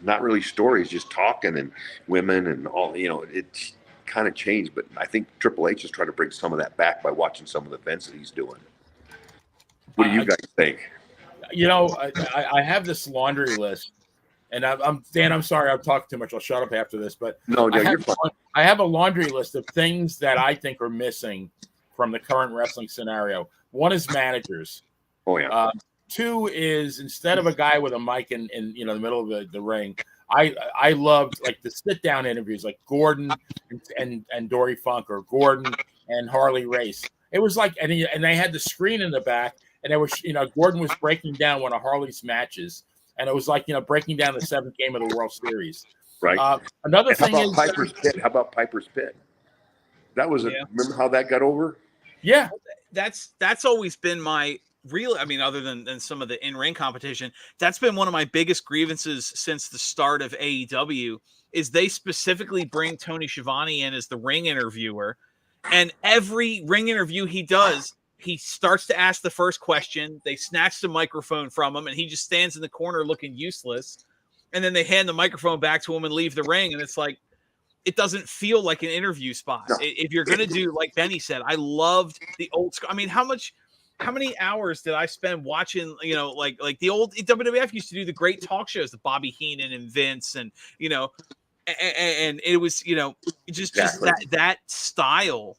[SPEAKER 4] not really stories, just talking and women and all. It kind of changed, but I think Triple H is trying to bring some of that back by watching some of the events that he's doing. What do you guys think?
[SPEAKER 3] I have this laundry list, and I'm Dan. I'm sorry, I'm talking too much. I'll shut up after this. But
[SPEAKER 4] No, you're fine.
[SPEAKER 3] I have a laundry list of things that I think are missing from the current wrestling scenario. One is managers.
[SPEAKER 4] Oh yeah.
[SPEAKER 3] Two is instead of a guy with a mic in the middle of the ring, I loved like the sit down interviews, like Gordon and Dory Funk, or Gordon and Harley Race. It was like, and they had the screen in the back, and there was Gordon was breaking down one of Harley's matches, and it was like breaking down the 7th game of the World Series.
[SPEAKER 4] Right.
[SPEAKER 3] Another thing is
[SPEAKER 4] Piper's Pit. How about Piper's Pit? That was remember how that got over?
[SPEAKER 3] Yeah.
[SPEAKER 2] That's always been my real, I mean, other than some of the in-ring competition, that's been one of my biggest grievances since the start of AEW, is they specifically bring Tony Schiavone in as the ring interviewer, and every ring interview he does, he starts to ask the first question, they snatch the microphone from him, and he just stands in the corner looking useless, and then they hand the microphone back to him and leave the ring, and it's like, it doesn't feel like an interview spot. No. If you're going to do, like Benny said, I loved the old school. I mean, how many hours did I spend watching, like the old WWF used to do the great talk shows, the Bobby Heenan and Vince, and, and it was, just that style,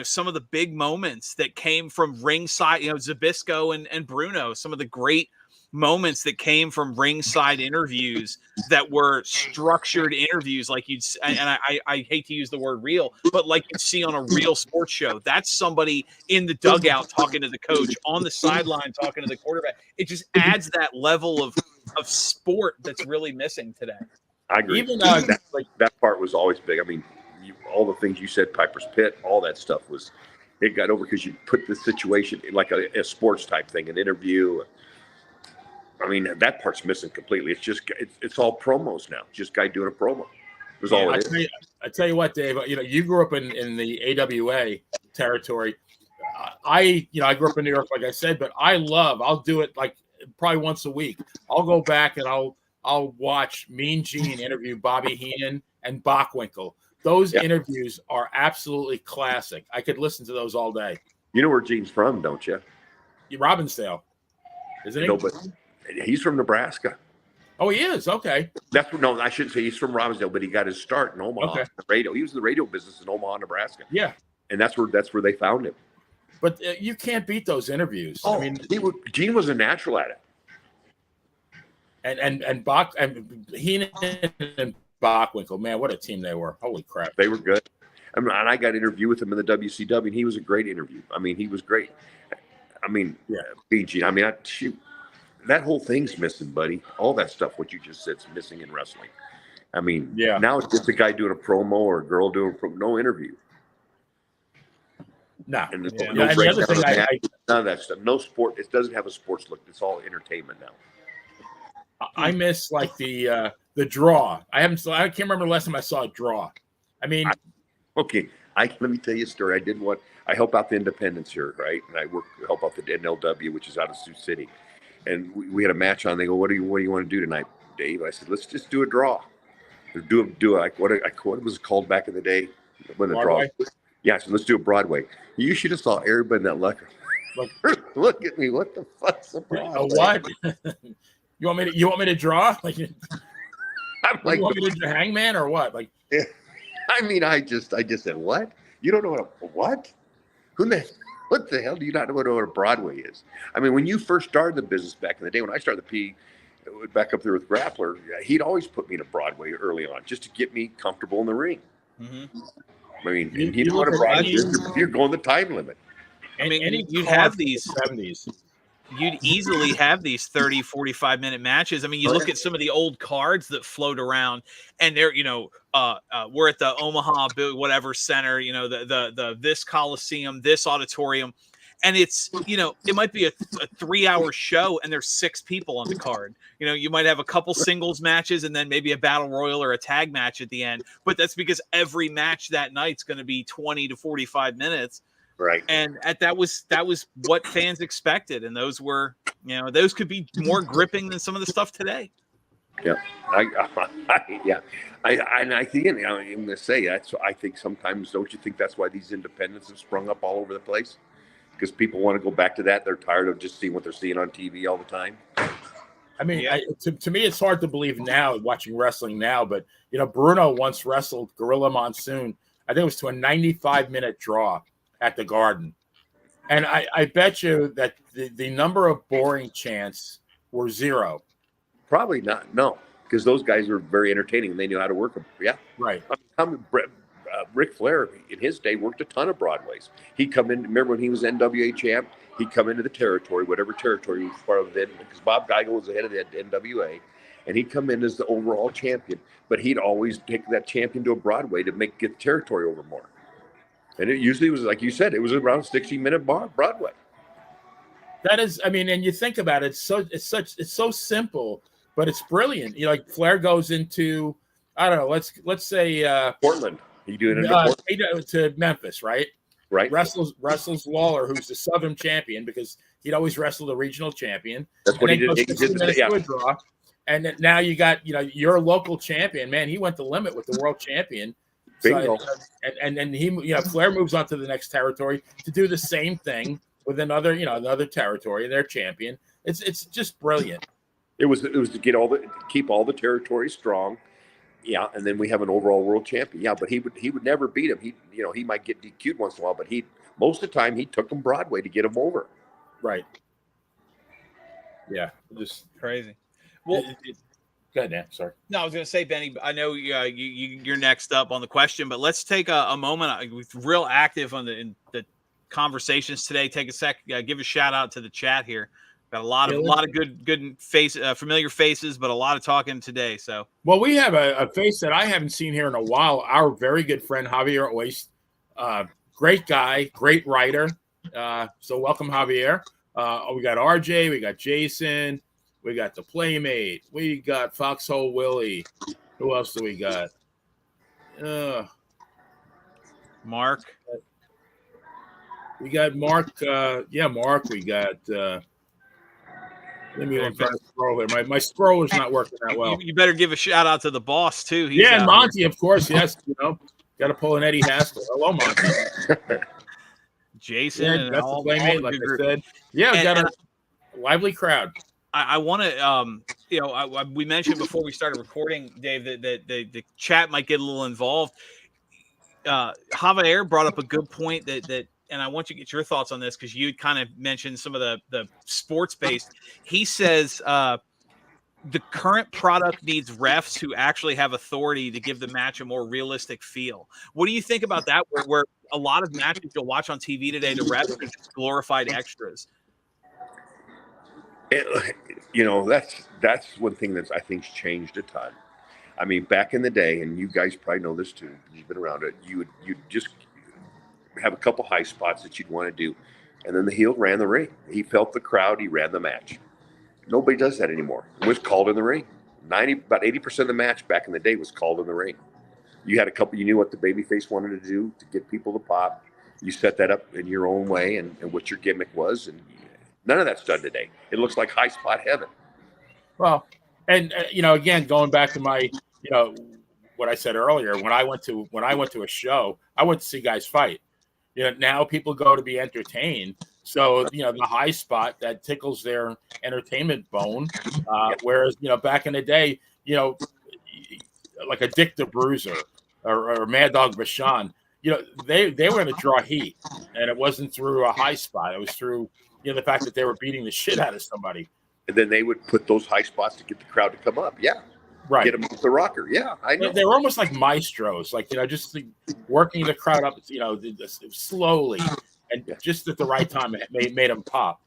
[SPEAKER 2] some of the big moments that came from ringside, Zbyszko and Bruno, some of the great moments that came from ringside interviews that were structured interviews, like I hate to use the word real, but like you'd see on a real sports show. That's somebody in the dugout talking to the coach, on the sideline talking to the quarterback. It just adds that level of sport that's really missing today.
[SPEAKER 4] I agree. Even that part was always big. I mean, all the things you said, Piper's Pit, all that stuff it got over because you put the situation like a sports type thing, an interview. I mean, that part's missing completely. It's just it's all promos now. Just guy doing a promo. That's all it is.
[SPEAKER 3] I tell you what, Dave. You grew up in the AWA territory. I grew up in New York, like I said, but I'll do it like probably once a week. I'll go back and I'll watch Mean Gene interview Bobby Heenan and Bockwinkel. Those interviews are absolutely classic. I could listen to those all day.
[SPEAKER 4] You know where Gene's from, don't you?
[SPEAKER 3] Robbinsdale, isn't he?
[SPEAKER 4] No, but he's from Nebraska.
[SPEAKER 3] Oh, he is? Okay.
[SPEAKER 4] No, I shouldn't say he's from Robbinsdale, but he got his start in Omaha. Okay. The radio. He was in the radio business in Omaha, Nebraska.
[SPEAKER 3] Yeah.
[SPEAKER 4] And that's where they found him.
[SPEAKER 3] But you can't beat those interviews.
[SPEAKER 4] Oh, I mean, Gene was a natural at it.
[SPEAKER 3] And Heenan and Bockwinkel, man, what a team they were. Holy crap.
[SPEAKER 4] They were good. I mean, and I got an interview with him in the WCW, and he was a great interview. I mean, he was great. I mean, Gene. I mean, that whole thing's missing, buddy. All that stuff, what you just said, is missing in wrestling. I mean, now it's just a guy doing a promo or a girl doing a promo, no interview.
[SPEAKER 3] No.
[SPEAKER 4] And
[SPEAKER 3] the other thing
[SPEAKER 4] none of that stuff. No sport. It doesn't have a sports look. It's all entertainment now.
[SPEAKER 3] I miss like the draw. I can't remember the last time I saw a draw. I mean,
[SPEAKER 4] let me tell you a story. I help out the independents here, right? And I help out the NLW, which is out of Sioux City. And we had a match on. They go, what do you want to do tonight, Dave? I said, let's just do a draw. What was it called back in the day when the
[SPEAKER 3] Broadway?
[SPEAKER 4] draw? Yeah, so let's do a Broadway. You should have saw everybody in that look at me. What the fuck's the problem?
[SPEAKER 3] What? You want me to draw? Like, I'm like, you want me to do Hangman or what? Like,
[SPEAKER 4] I mean, I just said, what? You don't know what? What the hell do you not know what a Broadway is? I mean, when you first started the business back in the day, when I started the P, back up there with Grappler, he'd always put me in a Broadway early on just to get me comfortable in the ring. Mm-hmm. I mean, you're going the time limit.
[SPEAKER 2] I mean, you'd have these 70s. You'd easily have these 30, 45-minute matches. I mean, you look at some of the old cards that float around, and they're, we're at the Omaha whatever center, the this Coliseum, this auditorium, And it's, it might be a 3-hour show and there's 6 people on the card. You might have a couple singles matches and then maybe a battle royal or a tag match at the end. But that's because every match that night's going to be 20 to 45 minutes.
[SPEAKER 4] Right.
[SPEAKER 2] And that was what fans expected. And those were, those could be more gripping than some of the stuff today.
[SPEAKER 4] Yeah, I think, I'm going to say I think sometimes, don't you think that's why these independents have sprung up all over the place? Because people want to go back to that. They're tired of just seeing what they're seeing on TV all the time.
[SPEAKER 3] I mean, to me, it's hard to believe now, watching wrestling now, but, Bruno once wrestled Gorilla Monsoon. I think it was to a 95-minute draw at the Garden. And I bet you that the number of boring chants were 0.
[SPEAKER 4] Probably not, no, because those guys were very entertaining and they knew how to work them. Yeah.
[SPEAKER 3] Right.
[SPEAKER 4] Ric Flair, in his day, worked a ton of Broadways. He'd come in, remember when he was NWA champ, he'd come into the territory, whatever territory he was part of then, because Bob Geigel was the head of the NWA, and he'd come in as the overall champion, but he'd always take that champion to a Broadway to get the territory over more. And it usually was, like you said, it was around 60-minute Broadway.
[SPEAKER 3] That is, I mean, and you think about it, it's so simple, but it's brilliant. Like Flair goes into, I don't know, let's say
[SPEAKER 4] Portland. He doing it
[SPEAKER 3] to Memphis, right?
[SPEAKER 4] Right.
[SPEAKER 3] Wrestles Lawler, who's the Southern champion, because he'd always wrestled the regional champion.
[SPEAKER 4] That's what he did. He did
[SPEAKER 3] a draw, and then now you got your local champion. Man, he went the limit with the world champion.
[SPEAKER 4] Bingo.
[SPEAKER 3] So, and then he Flair moves on to the next territory to do the same thing with another territory, their champion. It's just brilliant.
[SPEAKER 4] It was to keep all the territories strong. Yeah, and then we have an overall world champion. Yeah, but he would never beat him. He might get DQ'd once in a while, but most of the time he took him Broadway to get him over.
[SPEAKER 3] Right. Yeah, just
[SPEAKER 2] crazy. Well,
[SPEAKER 3] go ahead, Dan. Sorry.
[SPEAKER 2] No, I was going to say, Benny, I know you're next up on the question, but let's take a moment. We're real active in the conversations today. Take a sec, give a shout out to the chat here. Got a lot of good familiar faces, but a lot of talking today. So,
[SPEAKER 3] well, we have a face that I haven't seen here in a while. Our very good friend Javier Oist, great guy, great writer. So welcome, Javier. We got RJ, we got Jason, we got the Playmate, we got Foxhole Willie. Who else do we got?
[SPEAKER 2] Mark.
[SPEAKER 3] We got Mark. Mark. We got. Let me try to scroll here. My scroller's not working that well.
[SPEAKER 2] You better give a shout out to the boss too.
[SPEAKER 3] And Monty, of course. Yes, got to pull an Eddie Haskell. Hello, Monty.
[SPEAKER 2] Jason,
[SPEAKER 3] and that's the Playmate, like I said. Yeah, we got a lively crowd.
[SPEAKER 2] I want to, we mentioned before we started recording, Dave, that the chat might get a little involved. Javier brought up a good point that and I want you to get your thoughts on this because you kind of mentioned some of the sports-based. He says the current product needs refs who actually have authority to give the match a more realistic feel. What do you think about that? Where a lot of matches you'll watch on TV today, the refs are just glorified extras.
[SPEAKER 4] That's one thing that I think's changed a ton. I mean, back in the day, and you guys probably know this too, you've been around it. You'd just have a couple high spots that you'd want to do, and then the heel ran the ring. He felt the crowd. He ran the match. Nobody does that anymore. It was called in the ring. About 80% of the match back in the day was called in the ring. You had a couple. You knew what the babyface wanted to do to get people to pop. You set that up in your own way and what your gimmick was, and none of that's done today. It looks like high spot heaven.
[SPEAKER 3] Well, and again, going back to my, what I said earlier, when I went to a show, I went to see guys fight. Now people go to be entertained. So, the high spot that tickles their entertainment bone. Whereas, back in the day, like a Dick the Bruiser or Mad Dog Vachon, they were going to draw heat, and it wasn't through a high spot. It was through, the fact that they were beating the shit out of somebody.
[SPEAKER 4] And then they would put those high spots to get the crowd to come up. Yeah.
[SPEAKER 3] Right.
[SPEAKER 4] Get them with the rocker. Yeah, I know.
[SPEAKER 3] They were almost like maestros, like, just working the crowd up, slowly and just at the right time. It made them pop.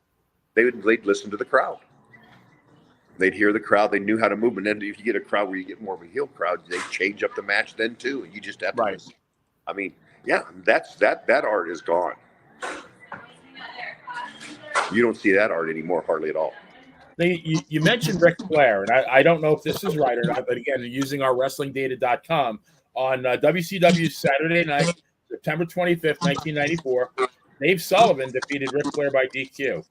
[SPEAKER 4] They'd listen to the crowd. They'd hear the crowd. They knew how to move. And then if you get a crowd where you get more of a heel crowd, they change up the match then too. And you just have to listen. I mean, yeah, that art is gone. You don't see that art anymore hardly at all.
[SPEAKER 3] You mentioned Ric Flair, and I don't know if this is right or not, but again, using our WrestlingData.com, on WCW Saturday night, September 25th, 1994, Dave Sullivan defeated Ric Flair by DQ.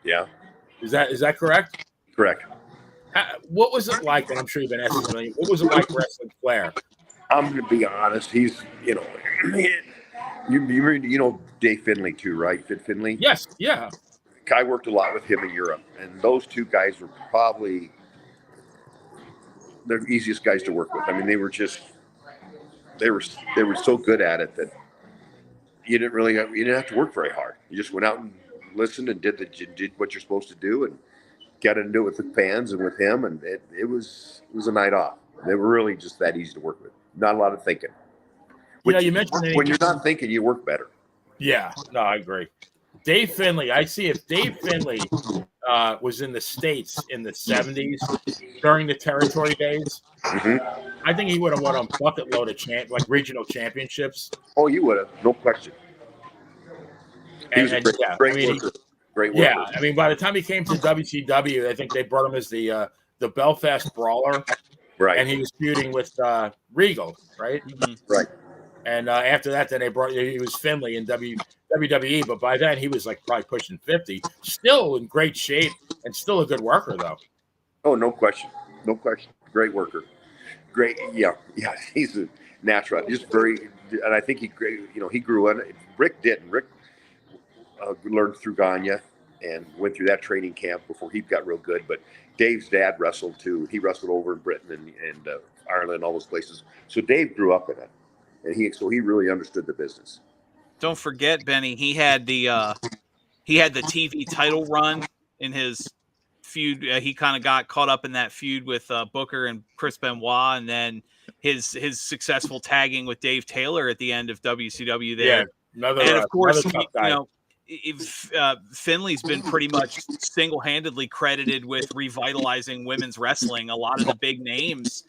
[SPEAKER 4] Yeah.
[SPEAKER 3] Is that correct?
[SPEAKER 4] Correct.
[SPEAKER 3] What was it like? And I'm sure you've been asked this a million. What was it like wrestling Flair?
[SPEAKER 4] I'm going to be honest. He's, you know Dave Finlay too, right? Fit Finlay?
[SPEAKER 3] Yes, yeah.
[SPEAKER 4] I worked a lot with him in Europe, and those two guys were probably the easiest guys to work with. I mean, they were so good at it that you didn't have to work very hard. You just went out and listened and did what you're supposed to do, and got into it with the fans and with him, and it was a night off. They were really just that easy to work with. Not a lot of thinking.
[SPEAKER 3] You mentioned
[SPEAKER 4] when you're not thinking, you work better.
[SPEAKER 3] Yeah, no, I agree. Dave Finlay, I see if Dave Finlay was in the States in the 70s during the territory days, I think he would have won a bucket load of regional championships.
[SPEAKER 4] Oh, you would have, no question. He was a great worker. Great worker.
[SPEAKER 3] Yeah, I mean, by the time he came to WCW, I think they brought him as the Belfast Brawler.
[SPEAKER 4] Right.
[SPEAKER 3] And he was feuding with Regal, right?
[SPEAKER 4] Right.
[SPEAKER 3] And after that, then he was Finlay in WWE, but by then he was like probably pushing 50. Still in great shape and still a good worker, though.
[SPEAKER 4] Oh, no question. No question. Great worker. Great. Yeah. He's a natural. Just very, and I think he grew on. Rick didn't. Rick learned through Gagne and went through that training camp before he got real good. But Dave's dad wrestled too. He wrestled over in Britain and Ireland, all those places. So Dave grew up in it, and he really understood the business.
[SPEAKER 2] Don't forget, Benny, he had the TV title run in his feud. He kind of got caught up in that feud with Booker and Chris Benoit, and then his successful tagging with Dave Taylor at the end of WCW there.
[SPEAKER 3] Yeah,
[SPEAKER 2] and of course, Finley's been pretty much single-handedly credited with revitalizing women's wrestling. A lot of the big names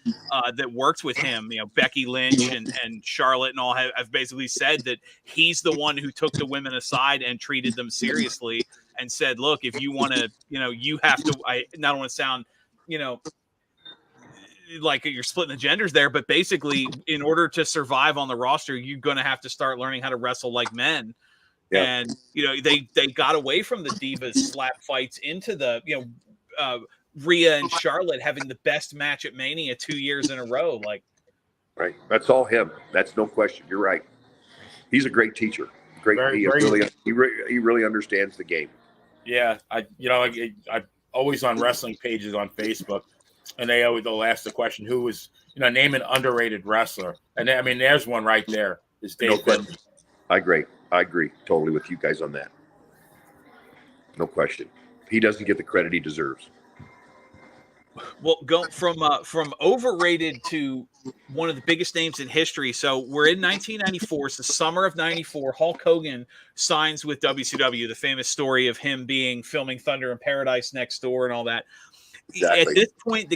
[SPEAKER 2] that worked with him, Becky Lynch and Charlotte and all have basically said that he's the one who took the women aside and treated them seriously and said, look, if you want to, you have to, I don't want to sound, like you're splitting the genders there, but basically in order to survive on the roster, you're going to have to start learning how to wrestle like men. Yep. And they got away from the divas slap fights into the Rhea and Charlotte having the best match at Mania 2 years in a row.
[SPEAKER 4] Right, that's all him. That's no question. You're right. He's a great teacher. He really understands the game.
[SPEAKER 3] Yeah, I always on wrestling pages on Facebook, and they'll ask the question, who was name an underrated wrestler, and I mean there's one right there. Is Dave Finlay. I agree totally with you guys on that. No question. He doesn't get the credit he deserves.
[SPEAKER 2] Well, go from overrated to one of the biggest names in history. So we're in 1994. It's the summer of 94. Hulk Hogan signs with WCW, the famous story of him filming Thunder in Paradise next door and all that. Exactly. At this point,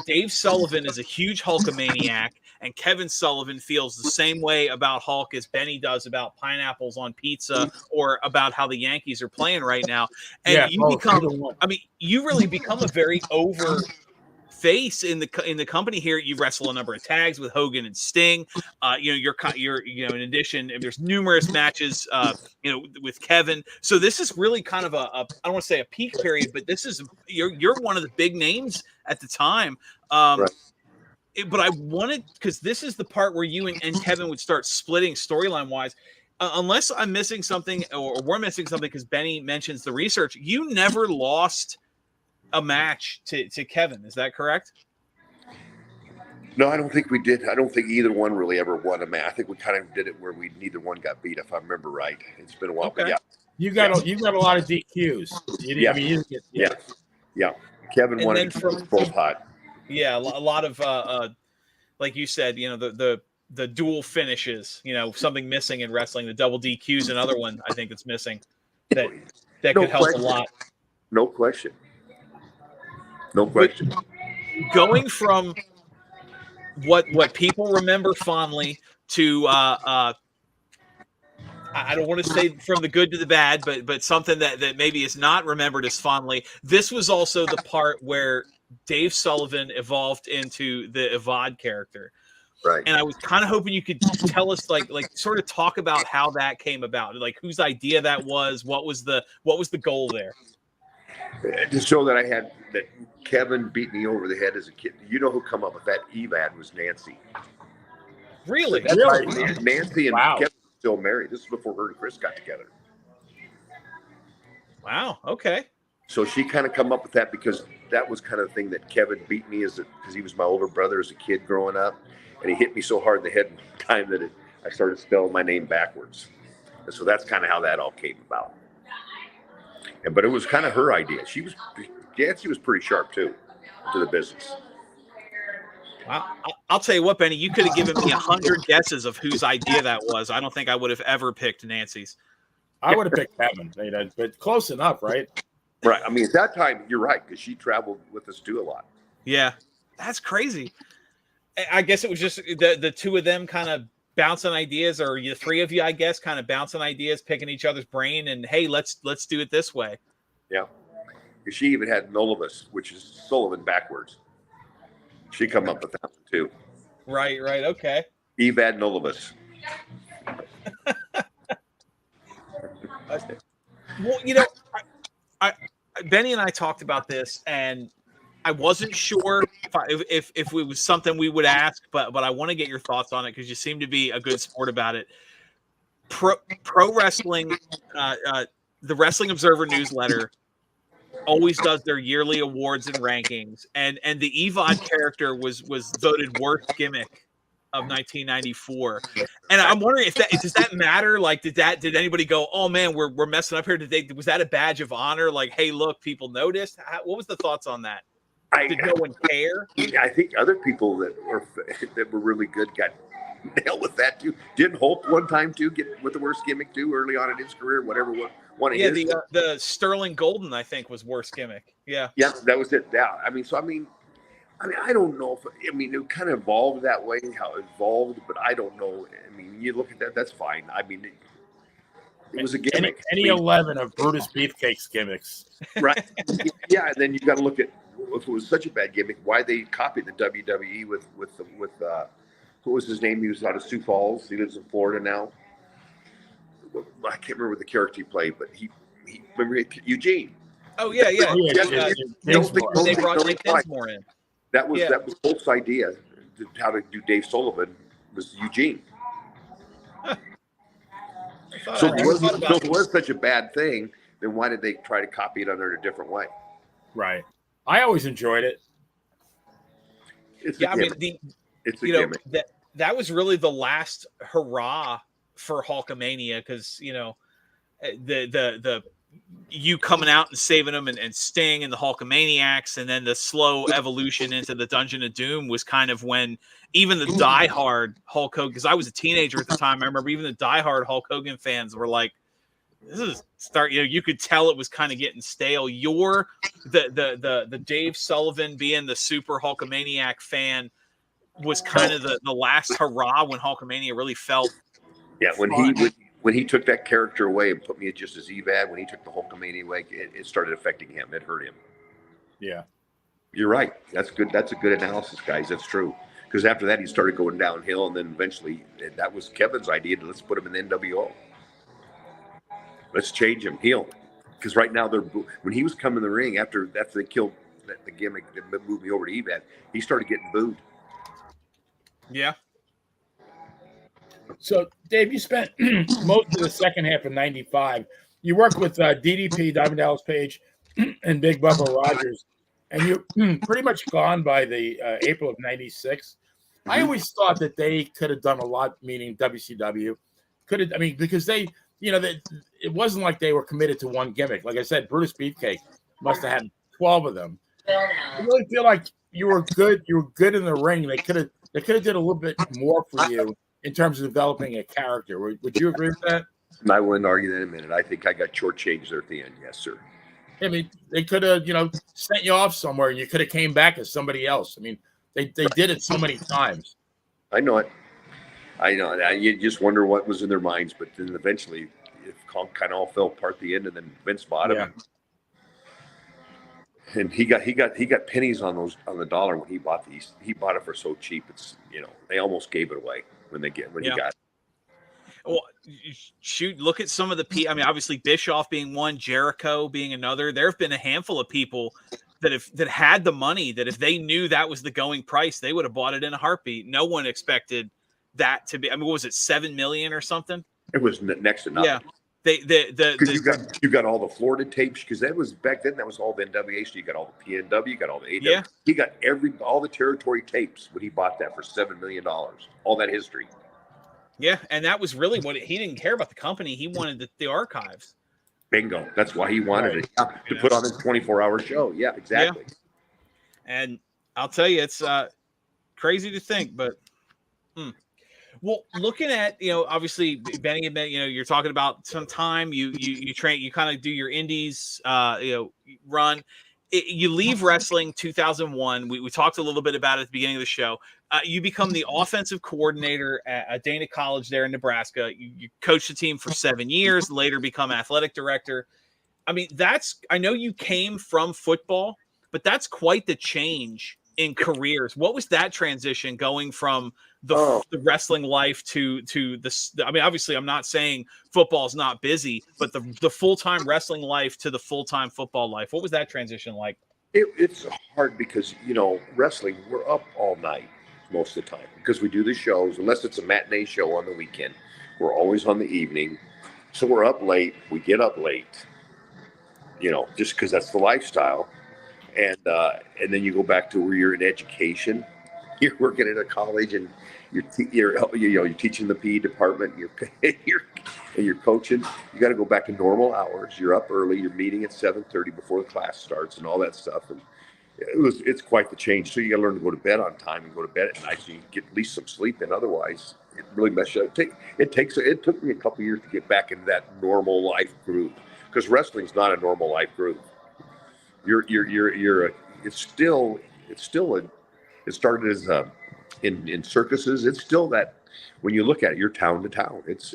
[SPEAKER 2] Dave Sullivan is a huge Hulkamaniac, and Kevin Sullivan feels the same way about Hulk as Benny does about pineapples on pizza or about how the Yankees are playing right now. And you really become a very over face in the company here. You wrestle a number of tags with Hogan and Sting. You're in addition, there's numerous matches with Kevin. So this is really kind of I don't want to say a peak period, but this is you're one of the big names at the time. Right. But I wanted, because this is the part where you and Kevin would start splitting storyline wise. Unless I'm missing something or we're missing something, because Benny mentions the research, you never lost a match to Kevin. Is that correct?
[SPEAKER 4] No, I don't think we did. I don't think either one really ever won a match. I think we kind of did it where neither one got beat, if I remember right. It's been a while,
[SPEAKER 2] okay.
[SPEAKER 4] But yeah.
[SPEAKER 3] You got a lot of DQs.
[SPEAKER 4] Yeah. Kevin won it. Both hot.
[SPEAKER 2] Yeah, a lot of like you said, the dual finishes. Something missing in wrestling. The double DQs, another one I think that's missing. That could help a lot.
[SPEAKER 4] No question. No question.
[SPEAKER 2] But going from what people remember fondly to I don't want to say from the good to the bad, but something that maybe is not remembered as fondly. This was also the part where Dave Sullivan evolved into the Evad character.
[SPEAKER 4] Right.
[SPEAKER 2] And I was kind of hoping you could tell us, like sort of talk about how that came about, like whose idea that was, what was the goal there?
[SPEAKER 4] To show that Kevin beat me over the head as a kid. You know who come up with that Evad was Nancy.
[SPEAKER 2] Really?
[SPEAKER 4] So
[SPEAKER 3] Really?
[SPEAKER 4] Nancy and
[SPEAKER 3] Wow.
[SPEAKER 4] Kevin were still married. This is before her and Chris got together.
[SPEAKER 2] Wow. Okay.
[SPEAKER 4] So she kind of come up with that because that was kind of the thing that Kevin beat me because he was my older brother as a kid growing up, and he hit me so hard in the head one time that I started spelling my name backwards. And so that's kind of how that all came about. But it was kind of her idea. Nancy was pretty sharp too to the business.
[SPEAKER 2] I'll tell you what, Benny, you could have given me 100 guesses of whose idea that was. I don't think I would have ever picked Nancy's.
[SPEAKER 3] I would have picked Kevin, but close enough, right?
[SPEAKER 4] Right. I mean, at that time, you're right, because she traveled with us too a lot.
[SPEAKER 2] Yeah, that's crazy. I guess it was just the two of them kind of bouncing ideas, or the three of you, I guess, kind of bouncing ideas, picking each other's brain, and hey, let's do it this way.
[SPEAKER 4] Yeah. She even had Nolivus, which is Sullivan backwards. She come up with that one too.
[SPEAKER 2] Right. Okay.
[SPEAKER 4] Evad Nolivus.
[SPEAKER 2] Well, you know, I Benny and I talked about this, and I wasn't sure if it was something we would ask, but I want to get your thoughts on it because you seem to be a good sport about it. Pro wrestling, the Wrestling Observer newsletter always does their yearly awards and rankings, and the Evad character was voted worst gimmick of 1994. And I'm wondering if does that matter? Like, did anybody go, oh man, we're messing up here today? Was that a badge of honor? Like, hey, look, people noticed. What was the thoughts on that? Did no one care?
[SPEAKER 4] I think other people that were really good got nailed with that too. Didn't Hulk one time too get with the worst gimmick too early on in his career? Whatever one of his.
[SPEAKER 2] The Sterling Golden, I think, was worst gimmick. Yeah,
[SPEAKER 4] that was it. Yeah, I mean, I don't know it kind of evolved that way, how it evolved, but I don't know. I mean, you look at that, that's fine. I mean, it was a gimmick.
[SPEAKER 3] Any 11 of Brutus Beefcake's gimmicks.
[SPEAKER 4] Right. Yeah, and then you got to look at, if it was such a bad gimmick, why they copied the WWE with what was his name? He was out of Sioux Falls. He lives in Florida now. I can't remember the character he played, but he remember Eugene.
[SPEAKER 2] Oh yeah.
[SPEAKER 3] They
[SPEAKER 2] brought Nick Dinsmore in.
[SPEAKER 4] That was Holt's idea. How to do Dave Sullivan was Eugene. So if it was such a bad thing, then why did they try to copy it under a different way?
[SPEAKER 3] Right. I always enjoyed it.
[SPEAKER 4] It's a gimmick.
[SPEAKER 2] That was really the last hurrah for Hulkamania, because the you coming out and saving them and Sting and the Hulkamaniacs, and then the slow evolution into the Dungeon of Doom was kind of when even the diehard Hulk Hogan, because I was a teenager at the time, I remember even the diehard Hulk Hogan fans were like, this is you could tell it was kind of getting stale. The Dave Sullivan being the super Hulkamaniac fan was kind of the last hurrah when Hulkamania really felt
[SPEAKER 4] when he took that character away and put me just as Evad, when he took the Hulkamania away, it started affecting him. It hurt him.
[SPEAKER 3] Yeah.
[SPEAKER 4] You're right. That's good. That's a good analysis, guys. That's true. Because after that, he started going downhill, and then eventually that was Kevin's idea. Let's put him in the NWO. Let's change him, heel. Because right now, when he was coming in the ring, after they killed the gimmick that moved me over to Evad, he started getting booed.
[SPEAKER 2] Yeah.
[SPEAKER 3] So, Dave, you spent most of the second half of 95. You worked with DDP, Diamond Dallas Page, and Big Bubba Rogers, and you're pretty much gone by the April of 96. I always thought that they could have done a lot, meaning WCW. Because they, it wasn't like they were committed to one gimmick. Like I said, Brutus Beefcake must have had 12 of them. I really feel like you were good. You were good in the ring. They could have did a little bit more for you in terms of developing a character. Would you agree with that?
[SPEAKER 4] I wouldn't argue that in a minute. I think I got shortchanged there at the end. Yes, sir.
[SPEAKER 3] I mean, they could have, sent you off somewhere and you could have came back as somebody else. I mean, they did it so many times.
[SPEAKER 4] I know it. I know. You just wonder what was in their minds, but then eventually it kind of all fell apart at the end, and then Vince bought him.
[SPEAKER 3] Yeah.
[SPEAKER 4] And he got pennies on the dollar when he bought these. He bought it for so cheap. It's they almost gave it away when he got it.
[SPEAKER 2] Well, shoot, look at some of the I mean, obviously Bischoff being one, Jericho being another. There have been a handful of people that had the money that if they knew that was the going price, they would have bought it in a heartbeat. No one expected that to be. I mean, what was it, $7 million or something?
[SPEAKER 4] It was next to nothing.
[SPEAKER 2] Yeah.
[SPEAKER 4] You got all the Florida tapes, because that was back then. That was all the NWA. So you got all the PNW, you got all the AW.
[SPEAKER 2] Yeah.
[SPEAKER 4] He got all the territory tapes when he bought that for $7 million. All that history.
[SPEAKER 2] Yeah, and that was really what he didn't care about the company. He wanted the archives.
[SPEAKER 4] Bingo. That's why he wanted it to put on his 24-hour show. Yeah, exactly.
[SPEAKER 2] Yeah. And I'll tell you, it's crazy to think, but. Well, looking at, obviously, Benny, you're talking about some time you train, you kind of do your indies, run. You leave wrestling 2001. We talked a little bit about it at the beginning of the show. You become the offensive coordinator at Dana College there in Nebraska. You coached the team for 7 years, later become athletic director. I mean, I know you came from football, but that's quite the change in careers. What was that transition going from the wrestling life to the? I mean, obviously, I'm not saying football's not busy, but the full-time wrestling life to the full-time football life. What was that transition like?
[SPEAKER 4] It's hard because wrestling, we're up all night most of the time because we do the shows. Unless it's a matinee show on the weekend, we're always on the evening, so we're up late. We get up late, just because that's the lifestyle. And then you go back to where you're in education. You're working at a college, and you're teaching the PE department. You're coaching. You got to go back to normal hours. You're up early. You're meeting at 7:30 before the class starts, and all that stuff. And it's quite the change. So you got to learn to go to bed on time and go to bed at night, so you can get at least some sleep in. Otherwise, it really messes you up. It took me a couple years to get back into that normal life groove, because wrestling's not a normal life groove. It started as in circuses. It's still that when you look at it, you're town to town. It's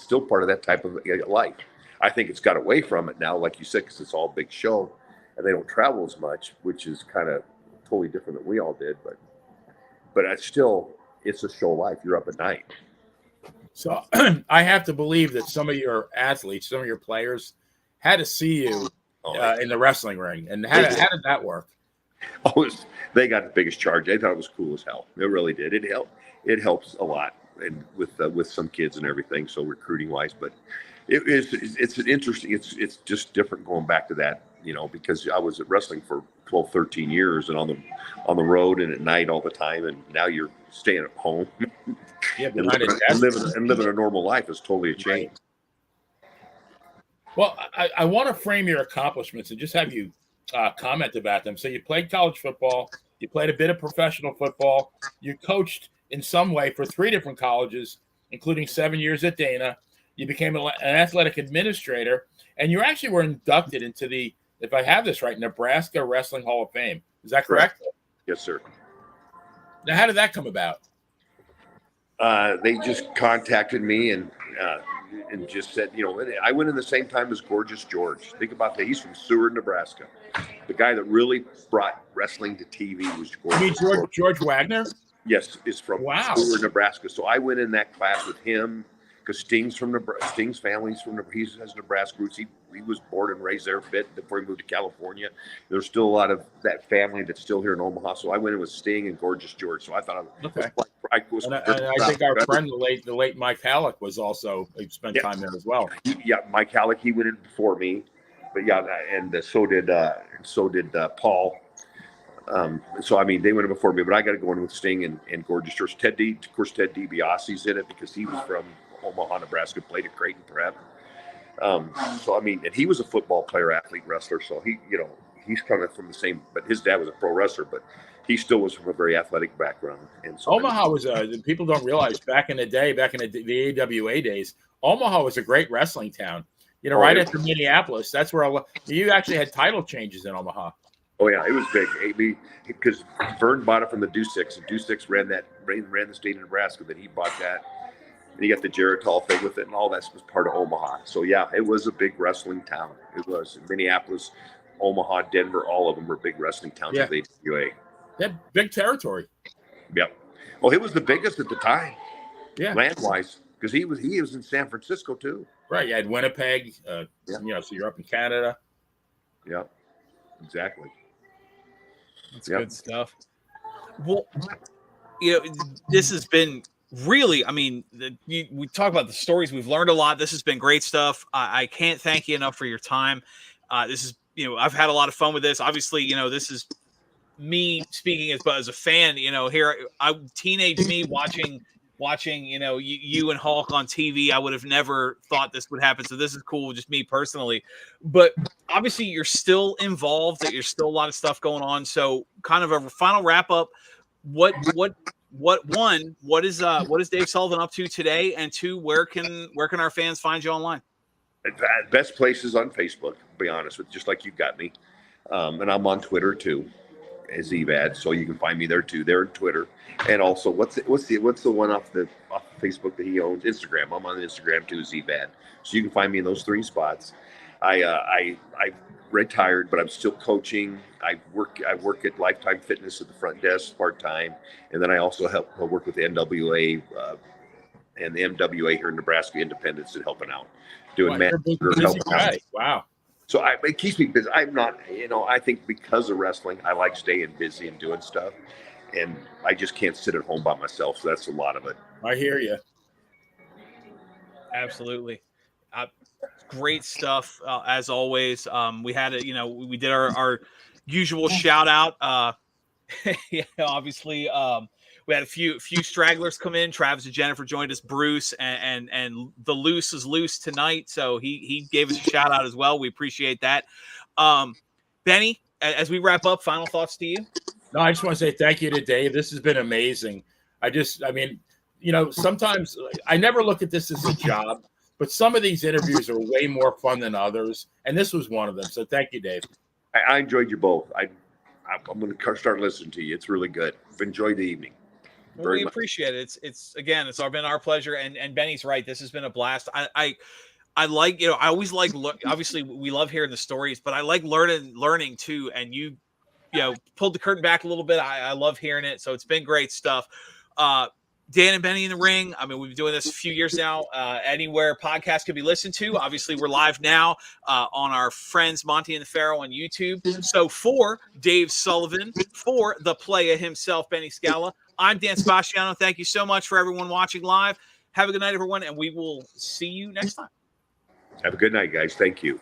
[SPEAKER 4] still part of that type of life. I think it's got away from it now, like you said, because it's all big show and they don't travel as much, which is kind of totally different than we all did. But it's a show life. You're up at night.
[SPEAKER 3] So I have to believe that some of your athletes, some of your players, had to see you in the wrestling ring. And how did that work?
[SPEAKER 4] They got the biggest charge. They thought it was cool as hell. It really did. It helps a lot, and with some kids and everything. So recruiting wise, but it's interesting. It's just different going back to that, because I was at wrestling for 12, 13 years, and on the road and at night all the time, and now you're staying at home.
[SPEAKER 3] Yeah,
[SPEAKER 4] and living a normal life is totally a change.
[SPEAKER 3] Right. Well, I want to frame your accomplishments and just have you comment about them. So you played college football, you played a bit of professional football, you coached in some way for 3 different colleges, including 7 years at Dana. You became an athletic administrator, and you actually were inducted into the, if I have this right, Nebraska Wrestling Hall of Fame. Is that correct?
[SPEAKER 4] Yes, sir.
[SPEAKER 3] Now, how did that come about?
[SPEAKER 4] They just contacted me and just said, I went in the same time as Gorgeous George. Think about that. He's from Seward, Nebraska. The guy that really brought wrestling to TV was
[SPEAKER 3] George Wagner?
[SPEAKER 4] Yes, is from Seward, Nebraska. So I went in that class with him because Sting's from Nebraska. Sting's family's from Nebraska. He has Nebraska roots. He was born and raised there a bit before he moved to California. There's still a lot of that family that's still here in Omaha. So I went in with Sting and Gorgeous George. So I thought I
[SPEAKER 3] think our friend, the late Mike Halleck, was also spent time there as well.
[SPEAKER 4] Mike Halleck, he went in before me, but and so did Paul. So I mean, they went in before me, but I got to go in with Sting and Gorgeous George. Ted DiBiase's in it because he was from Omaha, Nebraska, played at Creighton Prep. So I mean, and he was a football player, athlete, wrestler. So he's coming from the same, but his dad was a pro wrestler, but he still was from a very athletic background. And so
[SPEAKER 3] Omaha was people don't realize back in the AWA days, Omaha was a great wrestling town. Right after Minneapolis, that's where you actually had title changes in Omaha.
[SPEAKER 4] Oh yeah, it was big. Because Vern bought it from the Deuce Six, and Deuce Six ran that ran the state of Nebraska, that he bought that. And he got the Geritol thing with it, and all that was part of Omaha. So yeah, it was a big wrestling town. It was. Minneapolis, Omaha, Denver, all of them were big wrestling towns with AWA.
[SPEAKER 3] They had big territory.
[SPEAKER 4] Yep. Well, he was the biggest at the time, land wise, because he was in San Francisco too.
[SPEAKER 3] Right. You had Winnipeg. You know, so you're up in Canada.
[SPEAKER 4] Yeah. Exactly.
[SPEAKER 2] That's good stuff. Well, you know, this has been really, I mean, we talk about the stories. We've learned a lot. This has been great stuff. I can't thank you enough for your time. This is, you know, I've had a lot of fun with this. Obviously, you know, this is me speaking as a fan. You know, here, teenage me watching, you know, you and Hulk on TV. I would have never thought this would happen. So this is cool, just me personally. But obviously, you're still involved. There's still a lot of stuff going on. So, kind of a final wrap up. What is Dave Sullivan up to today? And two, where can our fans find you online?
[SPEAKER 4] Best places on Facebook, to be honest with you, just like you got me. And I'm on Twitter too, as Evad, so you can find me there too. There on Twitter, and also what's the one off Facebook that he owns? Instagram. I'm on Instagram too, as Evad. So you can find me in those three spots. I retired, but I'm still coaching. I work at Lifetime Fitness at the front desk part time, and then I also work with the NWA and the MWA here in Nebraska Independence and helping out, doing helping out.
[SPEAKER 3] Wow.
[SPEAKER 4] So it keeps me busy. I'm not, you know, I think because of wrestling, I like staying busy and doing stuff, and I just can't sit at home by myself. So that's a lot of it.
[SPEAKER 3] I hear you.
[SPEAKER 2] Absolutely. Great stuff as always. We had we did our usual shout out. Obviously, we had a few stragglers come in. Travis and Jennifer joined us. Bruce and the Loose is loose tonight, so he gave us a shout out as well. We appreciate that. Benny, as we wrap up, final thoughts to you.
[SPEAKER 3] No, I just want to say thank you to Dave. This has been amazing. I mean, you know, sometimes I never look at this as a job, but some of these interviews are way more fun than others, and this was one of them. So thank you, Dave.
[SPEAKER 4] I enjoyed you both. I'm going to start listening to you. It's really good. I've enjoyed the evening.
[SPEAKER 2] Well, we appreciate it. It's been our pleasure. And Benny's right. This has been a blast. I like, you know, I always like, obviously we love hearing the stories, but I like learning too. And you pulled the curtain back a little bit. I love hearing it. So it's been great stuff. Dan and Benny in the Ring. I mean, we've been doing this a few years now. Anywhere podcasts can be listened to. Obviously, we're live now on our friends Monte The Pharaoh on YouTube. So for Dave Sullivan, for the playa himself, Benny Scala, I'm Dan Sebastiano. Thank you so much for everyone watching live. Have a good night, everyone, and we will see you next time.
[SPEAKER 4] Have a good night, guys. Thank you.